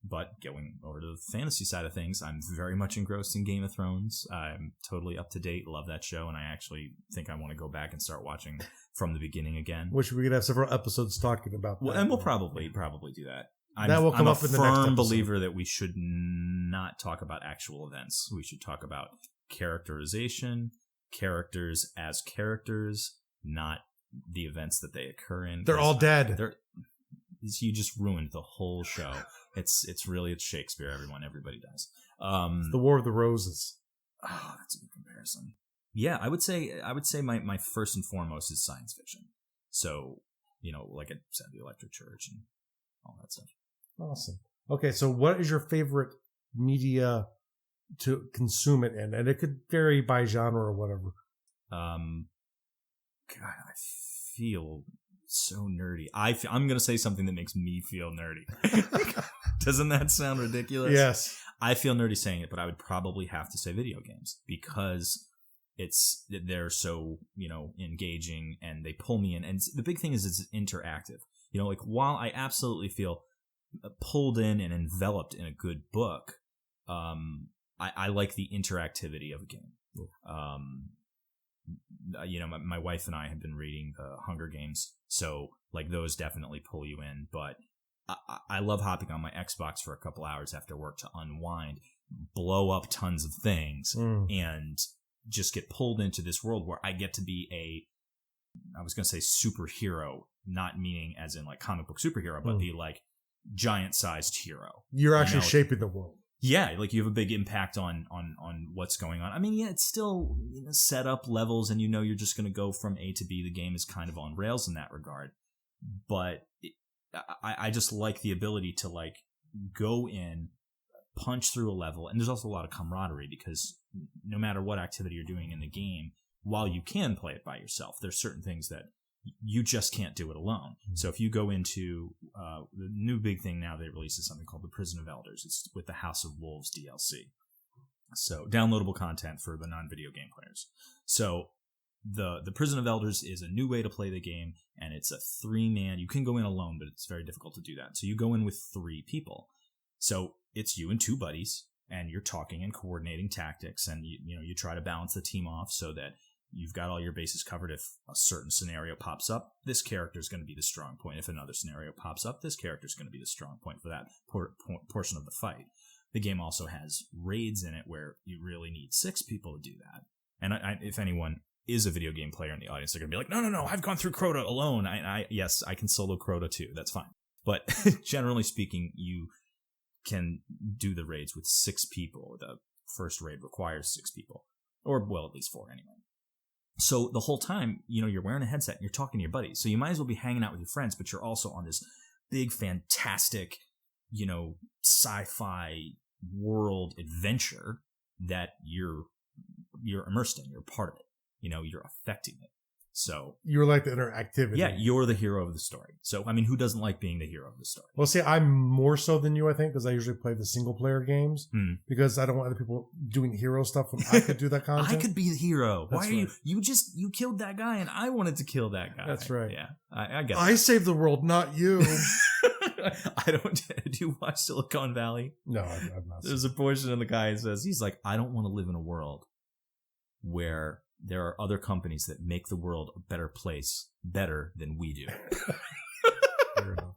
But going over to the fantasy side of things, I'm very much engrossed in Game of Thrones. I'm totally up to date. Love that show, and I actually think I want to go back and start watching from the beginning again. Which we could have several episodes talking about. Well, and we'll probably do that. That will come up in the next episode. I'm a firm believer that we should not talk about actual events. We should talk about characterization, characters as characters, not the events that they occur in. They're all dead. You just ruined the whole show. It's Shakespeare. Everybody dies. The War of the Roses. Oh, that's a good comparison. Yeah, I would say my first and foremost is science fiction. So, like I said, the Electric Church and all that stuff. Awesome. Okay, so what is your favorite media to consume it in? And it could vary by genre or whatever. God, I feel so nerdy. I'm going to say something that makes me feel nerdy. Doesn't that sound ridiculous? Yes. I feel nerdy saying it, but I would probably have to say video games because they're so, engaging and they pull me in. And the big thing is it's interactive. Like while I absolutely feel pulled in and enveloped in a good book, I like the interactivity of a game. My wife and I have been reading the Hunger Games, so like those definitely pull you in. But I love hopping on my Xbox for a couple hours after work to unwind, blow up tons of things, and just get pulled into this world where I get to be I was going to say superhero, not meaning as in like comic book superhero, but the like giant sized hero. You're actually shaping the world. Yeah, like you have a big impact on what's going on. I mean, yeah, it's still set up levels and you're just going to go from A to B. The game is kind of on rails in that regard. But I just like the ability to like go in, punch through a level. And there's also a lot of camaraderie because no matter what activity you're doing in the game, while you can play it by yourself, there's certain things that you just can't do it alone. So if you go into the new big thing now, they released something called the Prison of Elders. It's with the House of Wolves DLC. So downloadable content for the non-video game players. So the Prison of Elders is a new way to play the game, and it's a 3-man. You can go in alone, but it's very difficult to do that. So you go in with 3 people. So it's you and 2 buddies, and you're talking and coordinating tactics, and you try to balance the team off so that you've got all your bases covered. If a certain scenario pops up, this character is going to be the strong point. If another scenario pops up, this character is going to be the strong point for that portion of the fight. The game also has raids in it where you really need 6 people to do that. And if anyone is a video game player in the audience, they're going to be like, no, I've gone through Crota alone. Yes, I can solo Crota too. That's fine. But generally speaking, you can do the raids with 6 people. The first raid requires 6 people. Or, well, at least 4 anyway. So the whole time, you're wearing a headset and you're talking to your buddies. So you might as well be hanging out with your friends, but you're also on this big, fantastic, sci-fi world adventure that you're immersed in. You're part of it. You're affecting it. So you're like the interactivity. Yeah, you're the hero of the story. So, I mean, who doesn't like being the hero of the story? Well, see, I'm more so than you, I think, because I usually play the single player games because I don't want other people doing hero stuff when I could do that content. I could be the hero. That's Why are right. you killed that guy and I wanted to kill that guy. That's right. Yeah, I get I saved the world, not you. Do you watch Silicon Valley? No, I've not. There's a portion of the guy that says, he's like, I don't want to live in a world where there are other companies that make the world a better place better than we do. Fair enough.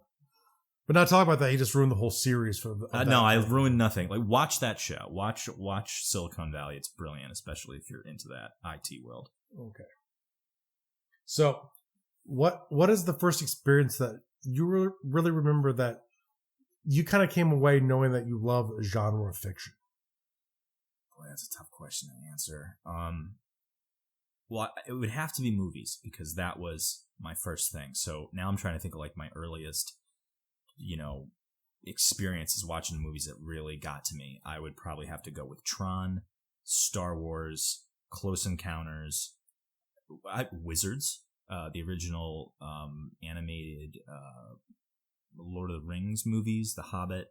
But not talking about that, he just ruined the whole series for no, I ruined nothing. Like, watch that show. Watch Silicon Valley. It's brilliant, especially if you're into that IT world. Okay. So, what is the first experience that you really remember that you kind of came away knowing that you love a genre of fiction? Boy, that's a tough question to answer. Well, it would have to be movies because that was my first thing. So now I'm trying to think of like my earliest, experiences watching movies that really got to me. I would probably have to go with Tron, Star Wars, Close Encounters, Wizards, the original animated Lord of the Rings movies, The Hobbit,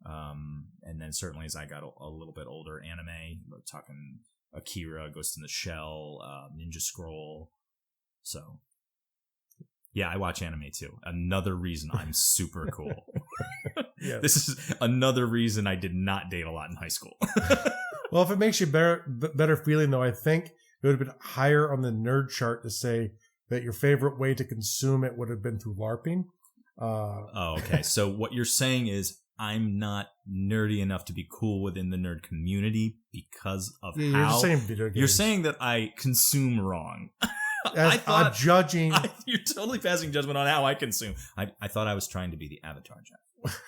and then certainly as I got a little bit older, anime. We're talking Akira, Ghost in the Shell, Ninja Scroll. So, yeah, I watch anime too. Another reason I'm super cool. Yeah. This is another reason I did not date a lot in high school. Well, if it makes you better feeling, though, I think it would have been higher on the nerd chart to say that your favorite way to consume it would have been through LARPing. Okay. So what you're saying is I'm not nerdy enough to be cool within the nerd community because of you're how just saying video games. You're saying that I consume wrong. I'm judging. You're totally passing judgment on how I consume. I thought I was trying to be the Avatar, Jeff.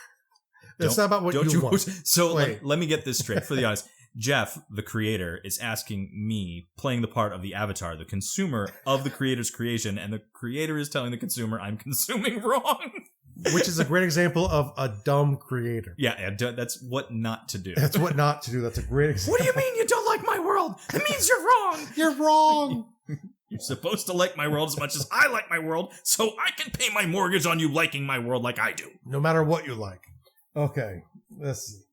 It's not about what you want. So let me get this straight for the audience. Jeff, the creator, is asking me, playing the part of the Avatar, the consumer of the creator's creation, and the creator is telling the consumer I'm consuming wrong. Which is a great example of a dumb creator. Yeah, that's what not to do. That's what not to do. That's a great example. What do you mean you don't like my world? It means you're wrong. You're wrong. You're supposed to like my world as much as I like my world, so I can pay my mortgage on you liking my world like I do. No matter what you like. Okay, let's see.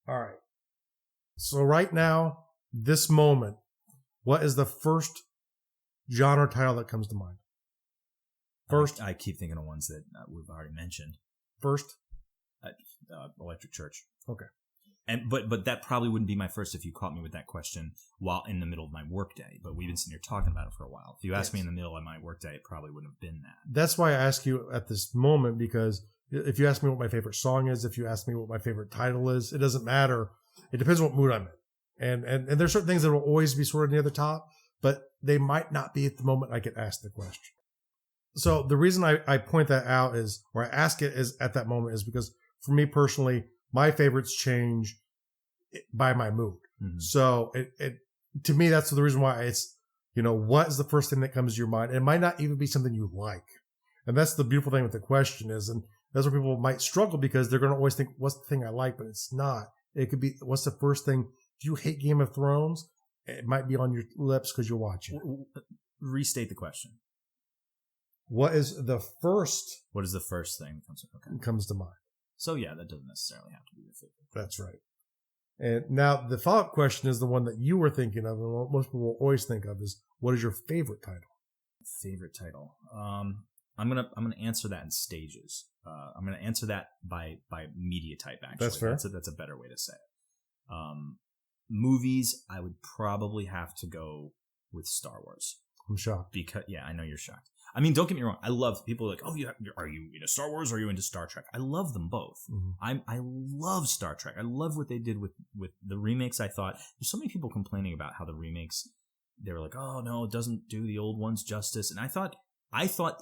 All right. So right now, this moment, what is the first genre title that comes to mind? First, I keep thinking of ones that we've already mentioned. First, Electric Church. Okay. But that probably wouldn't be my first if you caught me with that question while in the middle of my workday. But we've been sitting here talking about it for a while. If you asked me in the middle of my workday, it probably wouldn't have been that. That's why I ask you at this moment, because if you ask me what my favorite song is, if you ask me what my favorite title is, it doesn't matter. It depends on what mood I'm in. And there's certain things that will always be sort of near the top, but they might not be at the moment I get asked the question. So the reason I point that out is, or I ask it is at that moment, is because for me personally, my favorites change by my mood. Mm-hmm. So it to me, that's the reason why it's, what is the first thing that comes to your mind? It might not even be something you like. And that's the beautiful thing with the question is, and that's where people might struggle because they're going to always think, what's the thing I like? But it's not. It could be, what's the first thing? If you hate Game of Thrones, it might be on your lips because you're watching. Restate the question. What is the first thing that comes to mind? So yeah, that doesn't necessarily have to be your favorite. That's right. And now the follow-up question is the one that you were thinking of, and what most people will always think of is, what is your favorite title? Favorite title. I'm gonna answer that in stages. I'm gonna answer that by media type. Actually, that's fair. That's a better way to say it. Movies, I would probably have to go with Star Wars. I'm shocked. Because I know you're shocked. I mean, don't get me wrong. I love people like, are you into Star Wars or are you into Star Trek? I love them both. Mm-hmm. I love Star Trek. I love what they did with the remakes. I thought there's so many people complaining about how the remakes, they were like, oh no, it doesn't do the old ones justice. And I thought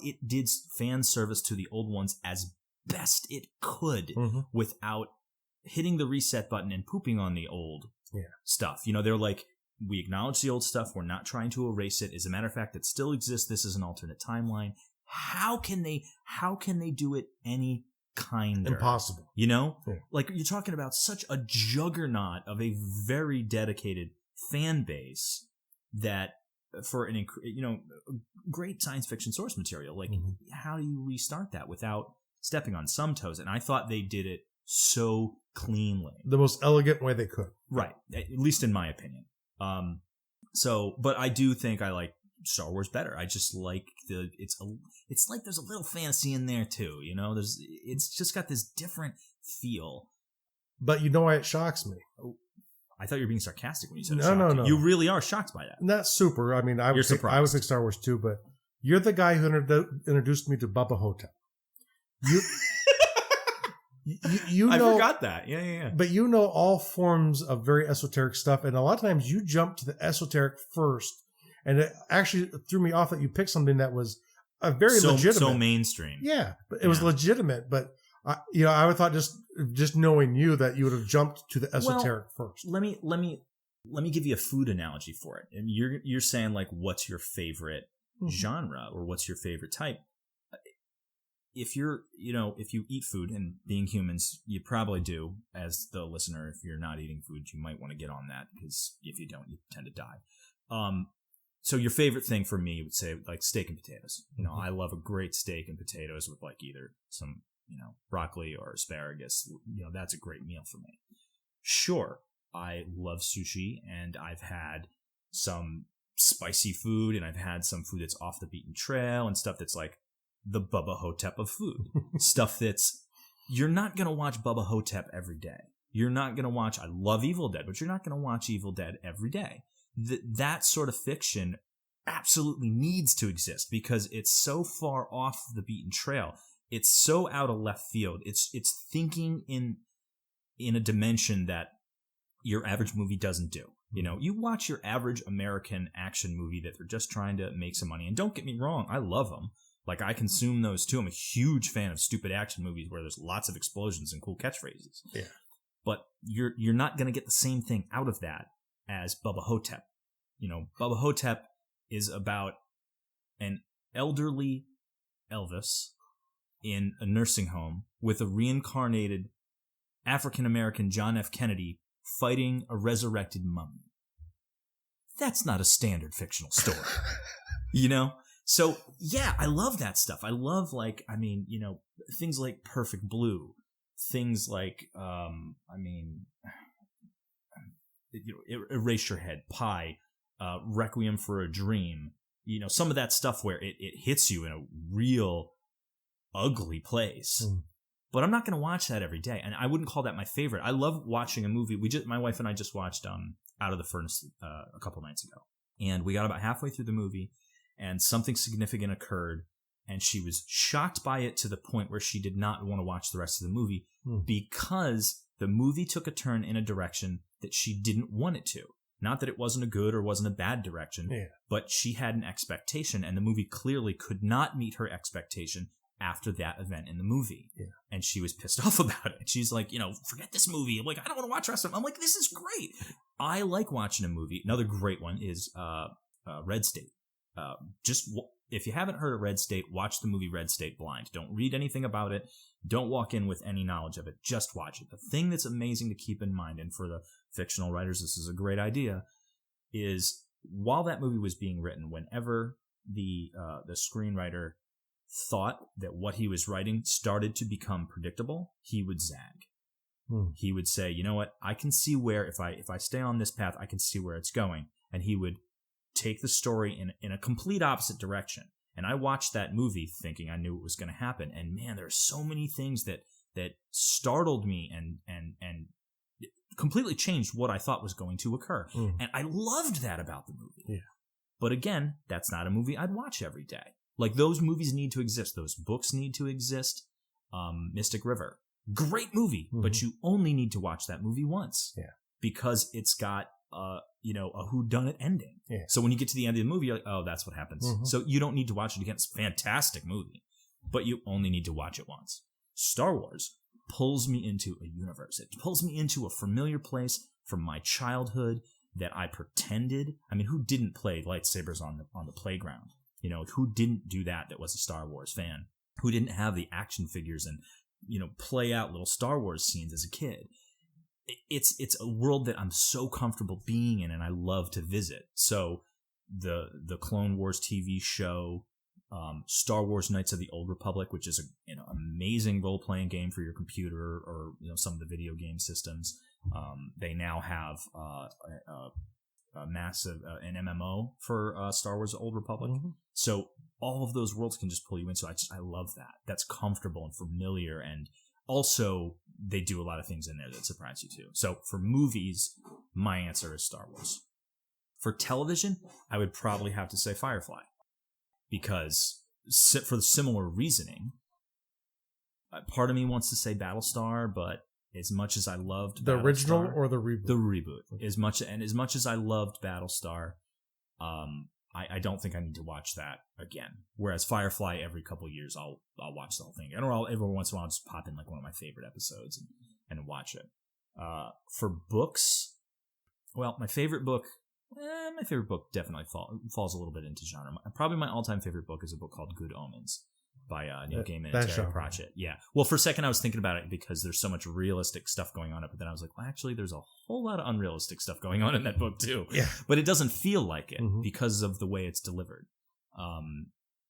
it did fan service to the old ones as best it could without hitting the reset button and pooping on the old stuff. They're like, we acknowledge the old stuff. We're not trying to erase it. As a matter of fact, it still exists. This is an alternate timeline. How can they do it any kinder? Impossible. You know? Yeah. Like, you're talking about such a juggernaut of a very dedicated fan base that for an, great science fiction source material. Like, how do you restart that without stepping on some toes? And I thought they did it so cleanly. The most elegant way they could. Right. At least in my opinion. But I do think I like Star Wars better. I just like it's like there's a little fantasy in there too, you know? It's just got this different feel. But you know why it shocks me? I thought you were being sarcastic when you said No. You really are shocked by that. Not super. I mean, I would think Star Wars too, but you're the guy who introduced me to Bubba Hotep. You know, I forgot that. Yeah. But you know all forms of very esoteric stuff, and a lot of times you jump to the esoteric first, and it actually threw me off that you picked something that was a very legitimate, so mainstream. Yeah, but it was legitimate. But I would thought just knowing you that you would have jumped to the esoteric first. Let me give you a food analogy for it. And you're saying, like, what's your favorite genre or what's your favorite type? If you eat food, and being humans, you probably do, as the listener. If you're not eating food, you might want to get on that, because if you don't, you tend to die. So your favorite thing for me would say, like, steak and potatoes. I love a great steak and potatoes with, like, either some, broccoli or asparagus. That's a great meal for me. Sure, I love sushi, and I've had some spicy food, and I've had some food that's off the beaten trail, and stuff that's like the Bubba Hotep of food. Stuff that's, you're not going to watch Bubba Hotep every day. You're not going to watch, I love Evil Dead, but you're not going to watch Evil Dead every day. That sort of fiction absolutely needs to exist, because it's so far off the beaten trail. It's so out of left field. It's thinking in a dimension that your average movie doesn't do. You watch your average American action movie that they're just trying to make some money. And don't get me wrong, I love them. Like, I consume those too. I'm a huge fan of stupid action movies where there's lots of explosions and cool catchphrases. Yeah. But you're not going to get the same thing out of that as Bubba Hotep. Bubba Hotep is about an elderly Elvis in a nursing home with a reincarnated African-American John F. Kennedy fighting a resurrected mummy. That's not a standard fictional story. So, yeah, I love that stuff. I love, things like Perfect Blue, things like, Eraserhead, Pie, Requiem for a Dream, some of that stuff where it hits you in a real ugly place. But I'm not going to watch that every day, and I wouldn't call that my favorite. I love watching a movie. My wife and I just watched Out of the Furnace a couple nights ago, and we got about halfway through the movie, and something significant occurred, and she was shocked by it to the point where she did not want to watch the rest of the movie because the movie took a turn in a direction that she didn't want it to. Not that it wasn't a good or wasn't a bad direction, but she had an expectation, and the movie clearly could not meet her expectation after that event in the movie. Yeah. And she was pissed off about it. She's like, forget this movie. I'm like, I don't want to watch the rest of it. I'm like, this is great. I like watching a movie. Another great one is Red State. If you haven't heard of Red State, watch the movie Red State blind. Don't read anything about it. Don't walk in with any knowledge of it. Just watch it. The thing that's amazing to keep in mind, and for the fictional writers, this is a great idea, is while that movie was being written, whenever the screenwriter thought that what he was writing started to become predictable, he would zag. He would say, you know what, I can see where, if I stay on this path, I can see where it's going. And he would take the story in a complete opposite direction. And I watched that movie thinking I knew what was going to happen. And man, there are so many things that startled me and completely changed what I thought was going to occur. And I loved that about the movie. Yeah. But again, that's not a movie I'd watch every day. Like, those movies need to exist. Those books need to exist. Mystic River, great movie, but you only need to watch that movie once. Yeah. Because it's got a whodunit ending. Yeah. So when you get to the end of the movie, you're like, oh, that's what happens. So you don't need to watch it again. It's a fantastic movie, but you only need to watch it once. Star Wars pulls me into a universe. It pulls me into a familiar place from my childhood. that I pretended. I mean, who didn't play lightsabers on the playground? You know, who didn't do that was a Star Wars fan? Who didn't have the action figures and, you know, play out little Star Wars scenes as a kid? It's a world that I'm so comfortable being in, and I love to visit. So the Clone Wars TV show, Star Wars Knights of the Old Republic, which is an amazing role-playing game for your computer or, you know, some of the video game systems. They now have a massive an MMO for Star Wars Old Republic. Mm-hmm. So all of those worlds can just pull you in. So I love that. That's comfortable and familiar, and also they do a lot of things in there that surprise you too. So for movies, my answer is Star Wars. For television, I would probably have to say Firefly, because for the similar reasoning, part of me wants to say Battlestar, but as much as I loved the Battlestar, original or the reboot? The reboot. As much as I loved Battlestar, I don't think I need to watch that again. Whereas Firefly, every couple of years, I'll watch the whole thing. Or every once in a while, I'll just pop in like one of my favorite episodes and watch it. For books, well, my favorite book definitely falls a little bit into genre. Probably my all-time favorite book is a book called Good Omens by Neil Gaiman and Terry Pratchett. Yeah. Well, for a second I was thinking about it because there's so much realistic stuff going on, but then I was like, well, actually, there's a whole lot of unrealistic stuff going on in that book too. Yeah. But it doesn't feel like it because of the way it's delivered.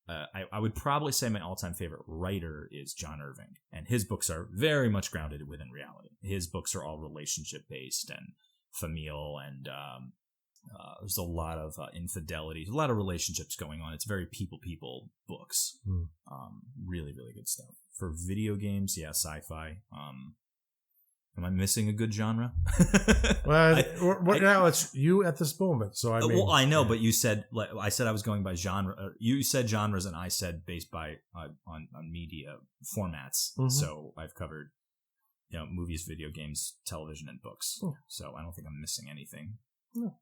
I would probably say my all-time favorite writer is John Irving, and his books are very much grounded within reality. His books are all relationship-based and familial, and there's a lot of infidelity, a lot of relationships going on. It's very people books. Really, really good stuff. For video games, yeah, sci-fi. Am I missing a good genre? Well, now it's you at this moment. So I mean, well, I know, but you said I said I was going by genre. You said genres, and I said based by on media formats. So I've covered, you know, movies, video games, television, and books. So I don't think I'm missing anything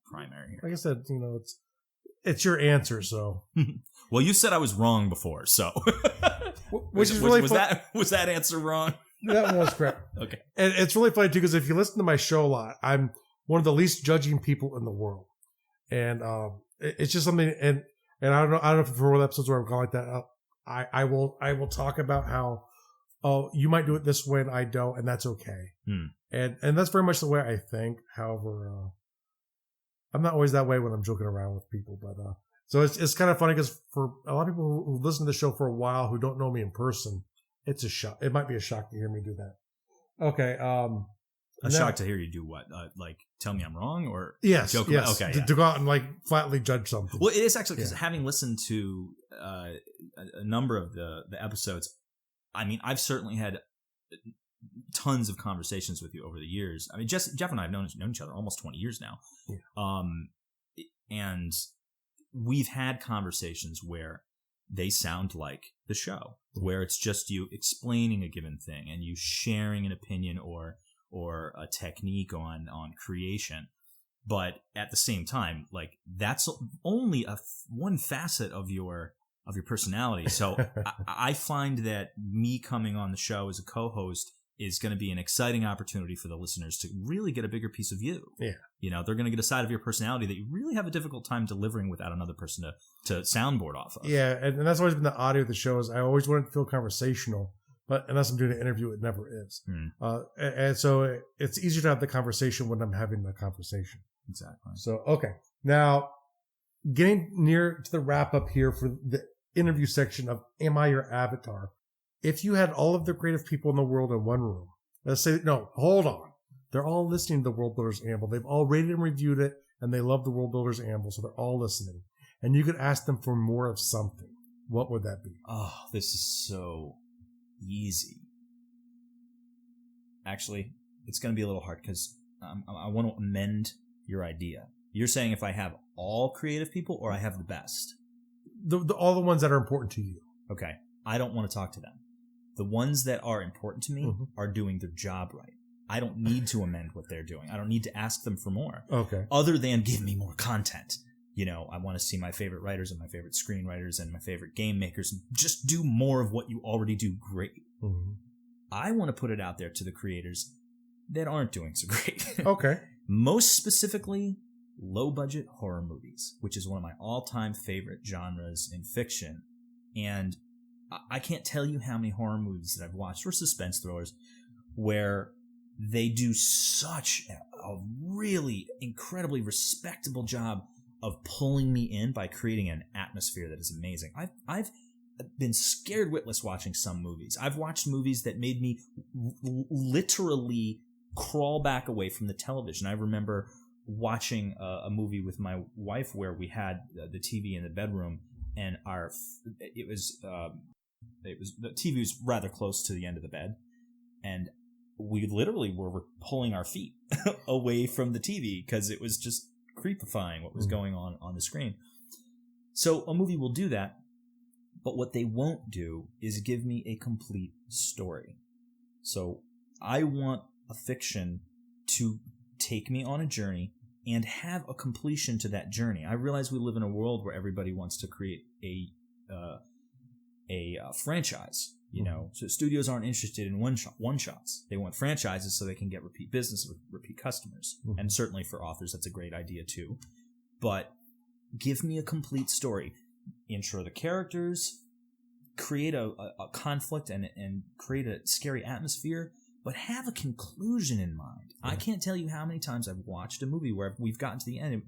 primary here. Like I said, you know, it's your answer. So well, you said I was wrong before. So which is really was that answer wrong? That one was correct. Okay. And it's really funny too, because if you listen to my show a lot, I'm one of the least judging people in the world. And it's just something, and I don't know if for one episodes where I'm going like that, I will talk about how, oh, you might do it this way and I don't, and that's okay. And that's very much the way I think. However, I'm not always that way when I'm joking around with people, but so it's kind of funny because for a lot of people who listen to the show for a while who don't know me in person, it's a shock. It might be a shock to hear me do that. Okay. A shock to hear you do what? Like, tell me I'm wrong, or yes, joke yes. About, okay, to go out and like flatly judge something. Well, it is actually because having listened to a number of the episodes, I mean, I've certainly had tons of conversations with you over the years. I mean, Jeff and I have known each other almost 20 years now. Yeah. And we've had conversations where they sound like the show, where it's just you explaining a given thing and you sharing an opinion or a technique on creation. But at the same time, like, that's only one facet of your personality. So I find that me coming on the show as a co-host is going to be an exciting opportunity for the listeners to really get a bigger piece of you. Yeah. You know, they're going to get a side of your personality that you really have a difficult time delivering without another person to soundboard off of. Yeah, and that's always been the audio of the show. Is I always want it to feel conversational, but unless I'm doing an interview, it never is. And so it's easier to have the conversation when I'm having the conversation. Exactly. So, okay. Now, getting near to the wrap up here for the interview section of Am I Your Avatar? If you had all of the creative people in the world in one room, let's say, no, hold on. They're all listening to the World Builders Amble. They've all rated and reviewed it, and they love the World Builders Amble, so they're all listening. And you could ask them for more of something. What would that be? Oh, this is so easy. Actually, it's going to be a little hard because I want to amend your idea. You're saying if I have all creative people or I have the best? All the ones that are important to you. Okay. I don't want to talk to them. The ones that are important to me are doing their job right. I don't need to amend what they're doing. I don't need to ask them for more. Okay. Other than give me more content. You know, I want to see my favorite writers and my favorite screenwriters and my favorite game makers just do more of what you already do great. I want to put it out there to the creators that aren't doing so great. Okay. Most specifically, low-budget horror movies, which is one of my all-time favorite genres in fiction. And I can't tell you how many horror movies that I've watched, or suspense thrillers, where they do such a really incredibly respectable job of pulling me in by creating an atmosphere that is amazing. I've been scared witless watching some movies. I've watched movies that made me literally crawl back away from the television. I remember watching a movie with my wife where we had the TV in the bedroom, and the TV was rather close to the end of the bed, and we literally were pulling our feet away from the TV because it was just creepifying what was going on the screen. So a movie will do that, but what they won't do is give me a complete story. So I want a fiction to take me on a journey and have a completion to that journey. I realize we live in a world where everybody wants to create a franchise. You know, so studios aren't interested in one shots. They want franchises so they can get repeat business with repeat customers. And certainly for authors, that's a great idea too. But give me a complete story. Intro the characters, create a conflict and create a scary atmosphere, but have a conclusion in mind. I can't tell you how many times I've watched a movie where we've gotten to the end and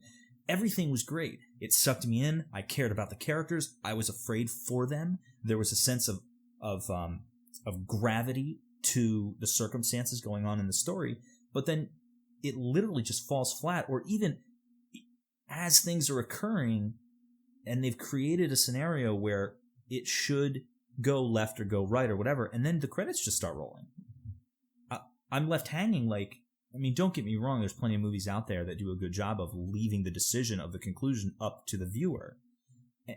everything was great. It sucked me in. I cared about the characters. I was afraid for them. There was a sense of gravity to the circumstances going on in the story, but then it literally just falls flat, or even as things are occurring and they've created a scenario where it should go left or go right or whatever, and then the credits just start rolling. I'm left hanging like, I mean, don't get me wrong, there's plenty of movies out there that do a good job of leaving the decision of the conclusion up to the viewer.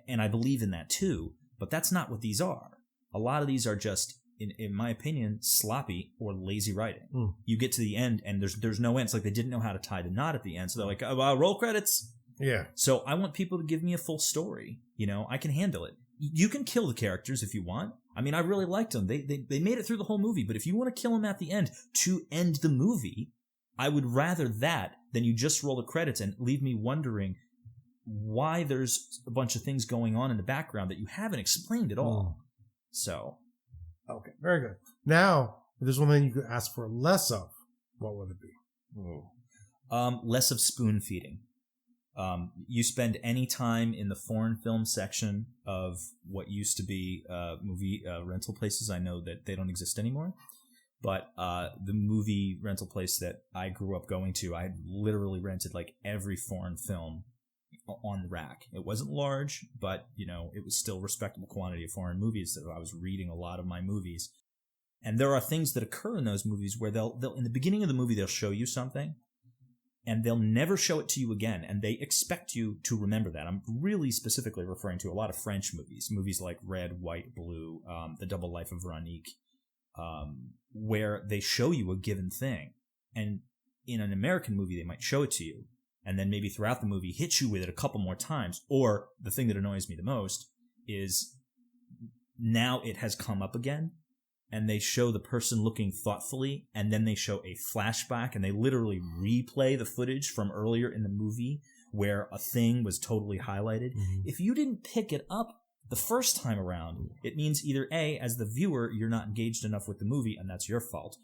And I believe in that too, but that's not what these are. A lot of these are just, in my opinion, sloppy or lazy writing. You get to the end and there's no end. It's like they didn't know how to tie the knot at the end. So they're like, oh, well, roll credits. Yeah. So I want people to give me a full story. You know, I can handle it. You can kill the characters if you want. I mean, I really liked them. They made it through the whole movie. But if you want to kill them at the end to end the movie, I would rather that than you just roll the credits and leave me wondering why there's a bunch of things going on in the background that you haven't explained at all. So. Okay, very good. Now, if there's one thing you could ask for less of, what would it be? Less of spoon feeding. You spend any time in the foreign film section of what used to be movie rental places. I know that they don't exist anymore, but the movie rental place that I grew up going to, I literally rented like every foreign film on the rack. It wasn't large, but you know, it was still a respectable quantity of foreign movies that I was reading a lot of my movies. And there are things that occur in those movies where they'll in the beginning of the movie they'll show you something and they'll never show it to you again, and they expect you to remember that. I'm really specifically referring to a lot of French movies like Red, White, Blue, The Double Life of Veronique, where they show you a given thing. And in an American movie, they might show it to you, and then maybe throughout the movie hit you with it a couple more times. Or the thing that annoys me the most is now it has come up again, and they show the person looking thoughtfully, and then they show a flashback, and they literally replay the footage from earlier in the movie where a thing was totally highlighted. If you didn't pick it up the first time around, it means either A, as the viewer, you're not engaged enough with the movie, and that's your fault,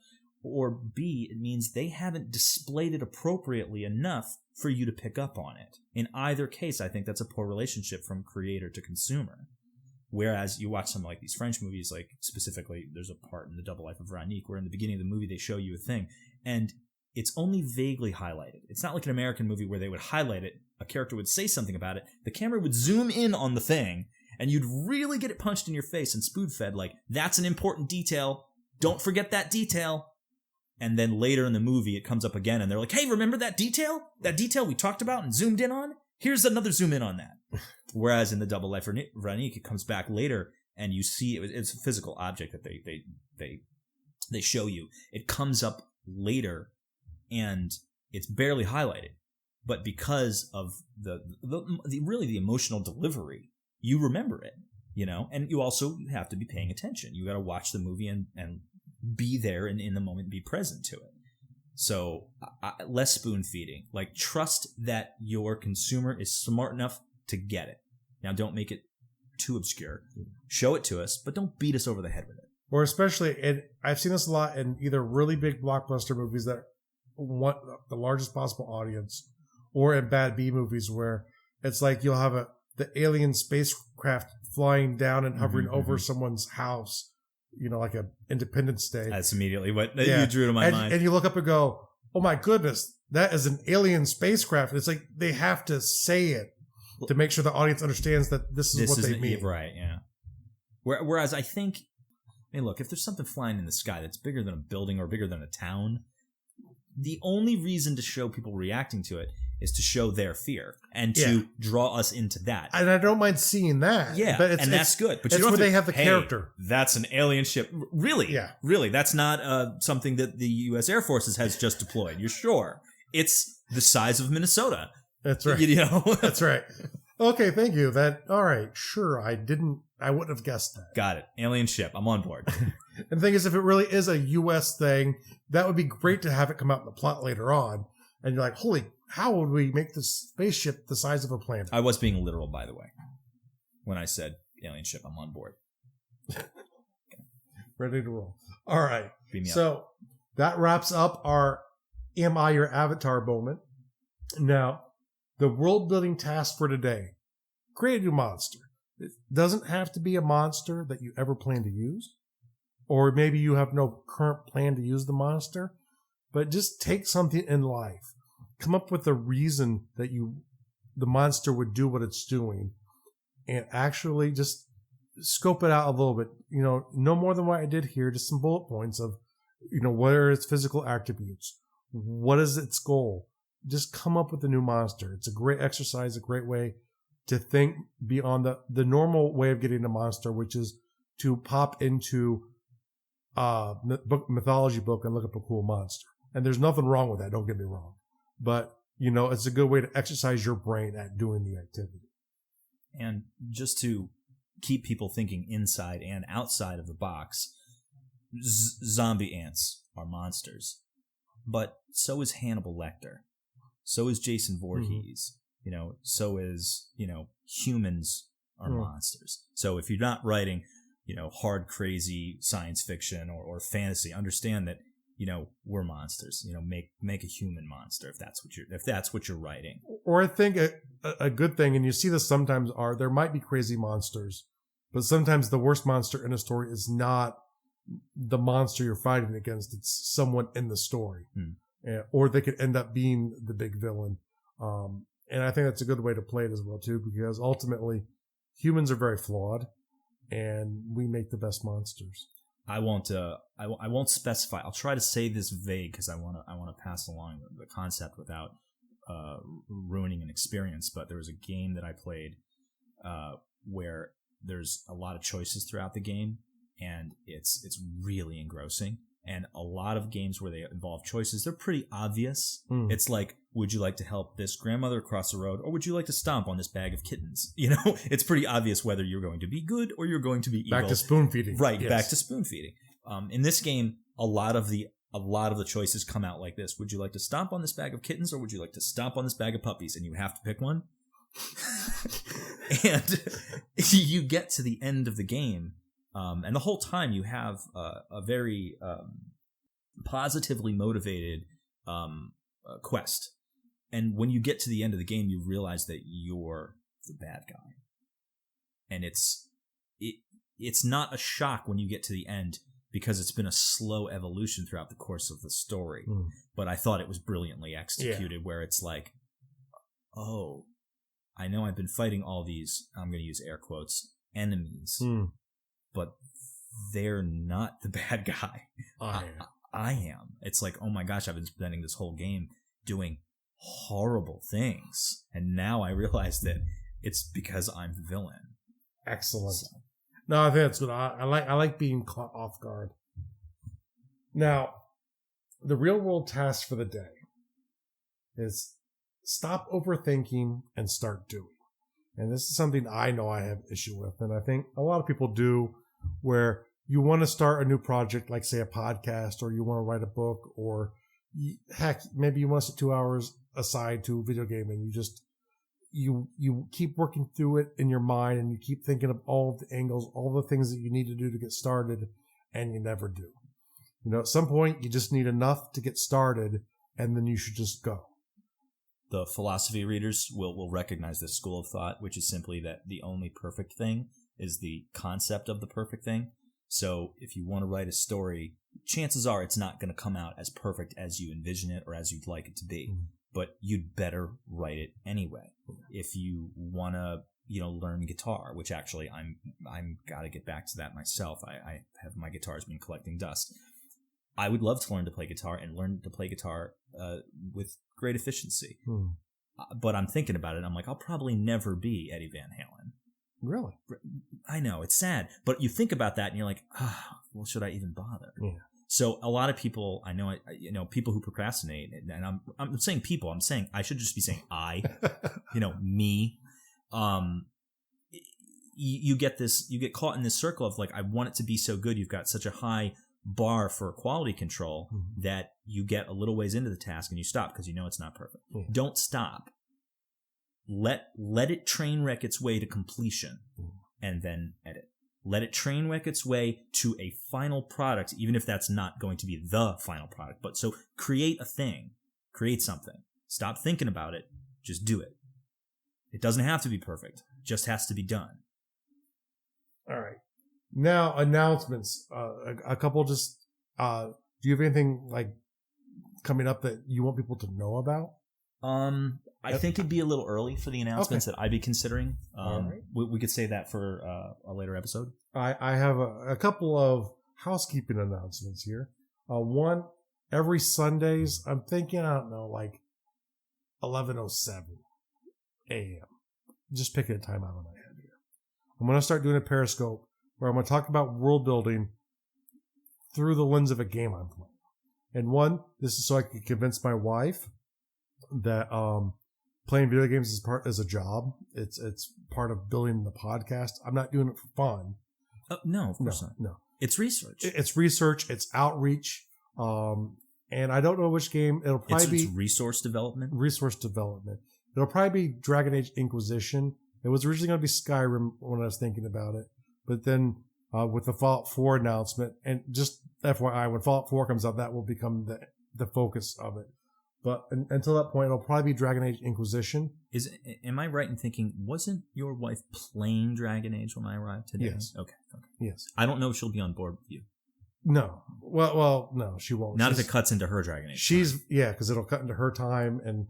or B, it means they haven't displayed it appropriately enough for you to pick up on it. In either case, I think that's a poor relationship from creator to consumer. Whereas you watch some like these French movies, like specifically there's a part in The Double Life of Veronique where in the beginning of the movie they show you a thing and it's only vaguely highlighted. It's not like an American movie where they would highlight it, a character would say something about it, the camera would zoom in on the thing, and you'd really get it punched in your face and spoon-fed like, that's an important detail, don't forget that detail. And then later in the movie it comes up again and they're like, hey, remember that detail? That detail we talked about and zoomed in on? Here's another zoom in on that. Whereas in The Double Life of Veronique, it comes back later and you see it's a physical object that they show you. It comes up later and it's barely highlighted. But because of the emotional delivery, you remember it, you know, and you also have to be paying attention. You got to watch the movie and be there and in the moment, be present to it. So less spoon feeding. Like, trust that your consumer is smart enough to get it. Now, don't make it too obscure. Show it to us, but don't beat us over the head with it. Or especially, and I've seen this a lot in either really big blockbuster movies that want the largest possible audience, or in bad B movies where it's like you'll have the alien spacecraft flying down and hovering over someone's house, like a Independence Day. That's immediately what you drew to my mind. And you look up and go, oh my goodness, that is an alien spacecraft. It's like they have to say it to make sure the audience understands that this is what they mean. Right, yeah. Whereas I think, look, if there's something flying in the sky that's bigger than a building or bigger than a town, the only reason to show people reacting to it is to show their fear and to draw us into that. And I don't mind seeing that. Yeah, but that's good. But it's where they have the character. That's an alien ship. Really? Yeah. Really, that's not something that the U.S. Air Force has just deployed. You're sure? It's the size of Minnesota. That's right. That's right. Okay, thank you. All right, sure. I wouldn't have guessed that. Got it. Alien ship. I'm on board. And the thing is, if it really is a U.S. thing, that would be great to have it come out in the plot later on. And you're like, how would we make this spaceship the size of a planet? I was being literal, by the way, when I said alien ship. I'm on board. Ready to roll. All right. Beam me up. So that wraps up our Am I Your Avatar moment. Now, the world building task for today: create a new monster. It doesn't have to be a monster that you ever plan to use, or maybe you have no current plan to use the monster, but just take something in life, come up with a reason that the monster would do what it's doing, and actually just scope it out a little bit. No more than what I did here, just some bullet points of, what are its physical attributes? What is its goal? Just come up with a new monster. It's a great exercise, a great way to think beyond the normal way of getting a monster, which is to pop into a mythology book and look up a cool monster. And there's nothing wrong with that, don't get me wrong. But, it's a good way to exercise your brain at doing the activity. And just to keep people thinking inside and outside of the box, zombie ants are monsters. But so is Hannibal Lecter. So is Jason Voorhees. So is, humans are monsters. So if you're not writing, hard, crazy science fiction or fantasy, understand that, we're monsters. Make a human monster if that's what you're writing. Or I think a good thing, and you see this sometimes, there might be crazy monsters, but sometimes the worst monster in a story is not the monster you're fighting against. It's someone in the story. Or they could end up being the big villain. And I think that's a good way to play it as well, too, because ultimately humans are very flawed and we make the best monsters. I won't specify. I'll try to say this vague because I want to pass along the concept without ruining an experience. But there was a game that I played where there's a lot of choices throughout the game, and it's really engrossing. And a lot of games where they involve choices, they're pretty obvious. It's like, would you like to help this grandmother across the road, or would you like to stomp on this bag of kittens? It's pretty obvious whether you're going to be good or you're going to be evil. Back to spoon feeding. Right, yes. Back to spoon feeding. In this game, a lot of the choices come out like this. Would you like to stomp on this bag of kittens, or would you like to stomp on this bag of puppies? And you have to pick one. And you get to the end of the game. And the whole time you have a very positively motivated quest. And when you get to the end of the game, you realize that you're the bad guy. And it's not a shock when you get to the end, because it's been a slow evolution throughout the course of the story. But I thought it was brilliantly executed, where it's like, oh, I know I've been fighting all these, I'm going to use air quotes, enemies. But they're not the bad guy. I am. It's like, oh my gosh, I've been spending this whole game doing horrible things, and now I realize that it's because I'm the villain. Excellent. So. No, I think that's good. I like being caught off guard. Now, the real world task for the day is stop overthinking and start doing. And this is something I know I have issue with, and I think a lot of people do, where you want to start a new project, like say a podcast, or you want to write a book, or heck, maybe you want to set 2 hours aside to video gaming. You just, you keep working through it in your mind, and you keep thinking of all the angles, all the things that you need to do to get started, and you never do. At some point, you just need enough to get started, and then you should just go. The philosophy readers will recognize this school of thought, which is simply that the only perfect thing is the concept of the perfect thing. So if you want to write a story, chances are it's not going to come out as perfect as you envision it or as you'd like it to be. Mm-hmm. But you'd better write it anyway. If you want to, learn guitar, which actually I'm got to get back to that myself. I have, my guitar's been collecting dust. I would love to learn to play guitar and learn to play guitar with great efficiency. But I'm thinking about it. I'm like, I'll probably never be Eddie Van Halen. Really? I know, it's sad. But you think about that and you're like, well, should I even bother? Yeah. So a lot of people, I know, people who procrastinate, and I'm saying people, I'm saying, I should just be saying I, me. You get caught in this circle of like, I want it to be so good. You've got such a high bar for quality control that you get a little ways into the task and you stop because it's not perfect. Don't stop. Let it train wreck its way to completion and then edit. Let it train wreck its way to a final product, even if that's not going to be the final product. But so create a thing, create something. Stop thinking about it. Just do it. It doesn't have to be perfect. It just has to be done. All right. Now, announcements. A couple just, do you have anything like coming up that you want people to know about? I think it'd be a little early for the announcements that I'd be considering. All right. We could save that for a later episode. I have a couple of housekeeping announcements here. One, every Sundays, I'm thinking, I don't know, like 11:07 a.m. Just picking a time out of my head here. I'm going to start doing a Periscope where I'm going to talk about world building through the lens of a game I'm playing. And one, this is so I can convince my wife that playing video games is a job. It's part of building the podcast. I'm not doing it for fun. No, of course not. No. It's research. It's research. It's outreach. And I don't know which game. It'll probably be resource development. Resource development. It'll probably be Dragon Age Inquisition. It was originally going to be Skyrim when I was thinking about it. But then with the Fallout 4 announcement, and just FYI, when Fallout 4 comes out, that will become the focus of it. But until that point, it'll probably be Dragon Age Inquisition. Am I right in thinking, wasn't your wife playing Dragon Age when I arrived today? Yes. Okay. Yes. I don't know if she'll be on board with you. No. Well, no, she won't. Not if it cuts into her Dragon Age. Because it'll cut into her time, and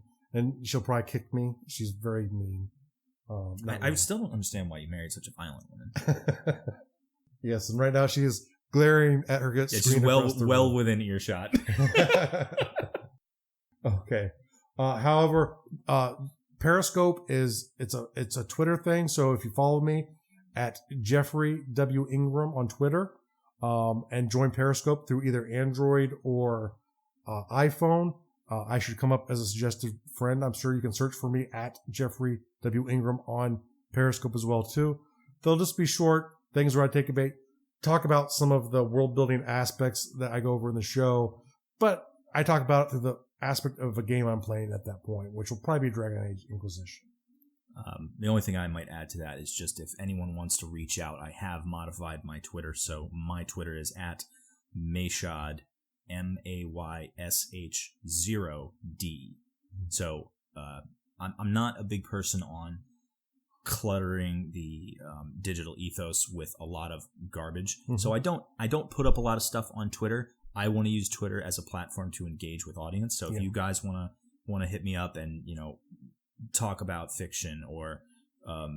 she'll probably kick me. She's very mean. I still don't understand why you married such a violent woman. Yes, and right now she is glaring at her screen. It's well within earshot. Okay. However, Periscope it's a Twitter thing. So if you follow me at Jeffrey W. Ingram on Twitter, and join Periscope through either Android or iPhone, I should come up as a suggested friend. I'm sure you can search for me at Jeffrey W. Ingram on Periscope as well too. They'll just be short things where I talk about some of the world building aspects that I go over in the show, but I talk about it through the aspect of a game I'm playing at that point, which will probably be Dragon Age Inquisition. The only thing I might add to that is just if anyone wants to reach out, I have modified my Twitter. So my Twitter is at Mayshod, MAYSH0D. So I'm not a big person on cluttering the digital ethos with a lot of garbage. Mm-hmm. So I don't put up a lot of stuff on Twitter. I want to use Twitter as a platform to engage with audience. So if you guys want to hit me up and talk about fiction or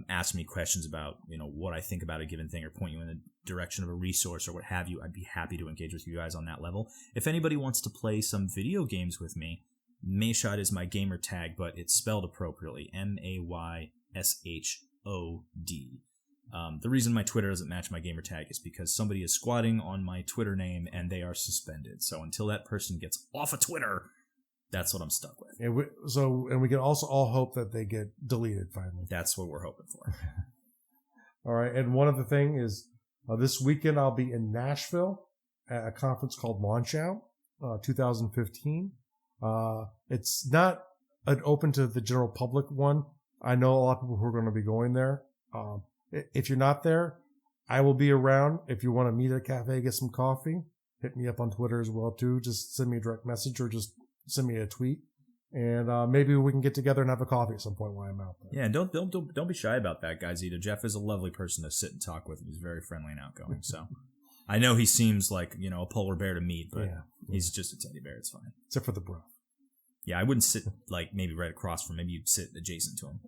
ask me questions about what I think about a given thing or point you in the direction of a resource or what have you, I'd be happy to engage with you guys on that level. If anybody wants to play some video games with me, Mayshod is my gamer tag, but it's spelled appropriately, MAYSHOD. The reason my Twitter doesn't match my gamer tag is because somebody is squatting on my Twitter name and they are suspended. So until that person gets off of Twitter, that's what I'm stuck with. And we can also all hope that they get deleted finally. That's what we're hoping for. All right. And one other thing is this weekend I'll be in Nashville at a conference called Launch Out 2015. It's not an open to the general public one. I know a lot of people who are going to be going there. If you're not there, I will be around. If you want to meet at a cafe, get some coffee, hit me up on Twitter as well too. Just send me a direct message or just send me a tweet. And maybe we can get together and have a coffee at some point while I'm out there. Yeah, and don't be shy about that, guys. Either Jeff is a lovely person to sit and talk with. He's very friendly and outgoing. So I know he seems like a polar bear to meet, but he's just a teddy bear. It's fine, except for the breath. Yeah, I wouldn't sit maybe right across from. Maybe you'd sit adjacent to him.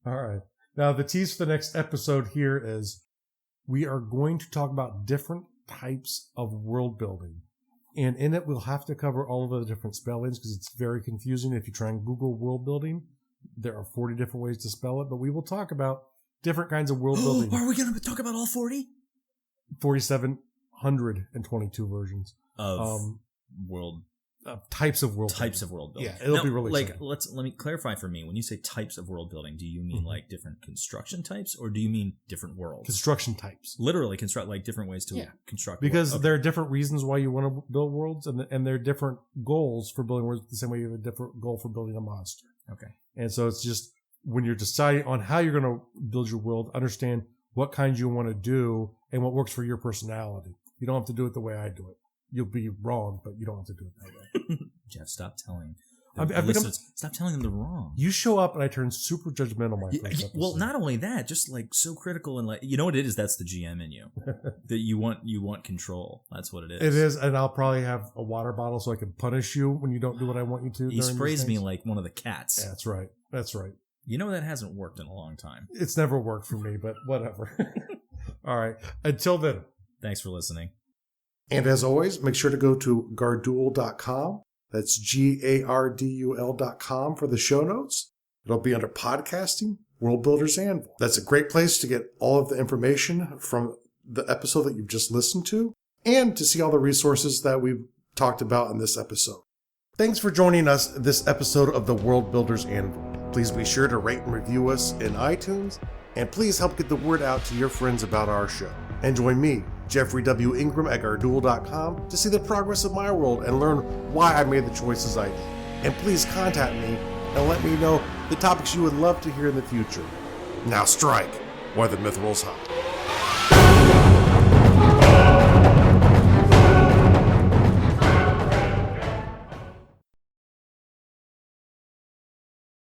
All right. Now the tease for the next episode here is we are going to talk about different types of world building. And in it, we'll have to cover all of the different spellings because it's very confusing. If you try and Google world building, there are 40 different ways to spell it. But we will talk about different kinds of world building. Are we going to talk about all 40? 4,722 versions of world types of world building. Yeah, it'll be really let me clarify for me. When you say types of world building, do you mean like different construction types, or do you mean different worlds? Construction types. Literally construct different ways to construct. Because there are different reasons why you want to build worlds, and there are different goals for building worlds. The same way you have a different goal for building a monster. Okay. And so it's just when you're deciding on how you're going to build your world, understand what kinds you want to do and what works for your personality. You don't have to do it the way I do it. You'll be wrong, but you don't have to do it that way. Jeff, stop telling stop telling them they're wrong. You show up and I turn super judgmental my first episode. Well, not only that, just so critical and you know what it is? That's the GM in you. That you want control. That's what it is. It is, and I'll probably have a water bottle so I can punish you when you don't do what I want you to. He sprays me like one of the cats. Yeah, that's right. That's right. You know that hasn't worked in a long time. It's never worked for me, but whatever. All right. Until then. Thanks for listening. And as always, make sure to go to gardul.com. That's GARDUL.com for the show notes. It'll be under podcasting, World Builders Anvil. That's a great place to get all of the information from the episode that you've just listened to and to see all the resources that we've talked about in this episode. Thanks for joining us this episode of the World Builders Anvil. Please be sure to rate and review us in iTunes, and please help get the word out to your friends about our show. And join me, Jeffrey W. Ingram at gardul.com to see the progress of my world and learn why I made the choices I did. And please contact me and let me know the topics you would love to hear in the future. Now strike while the myth rolls high.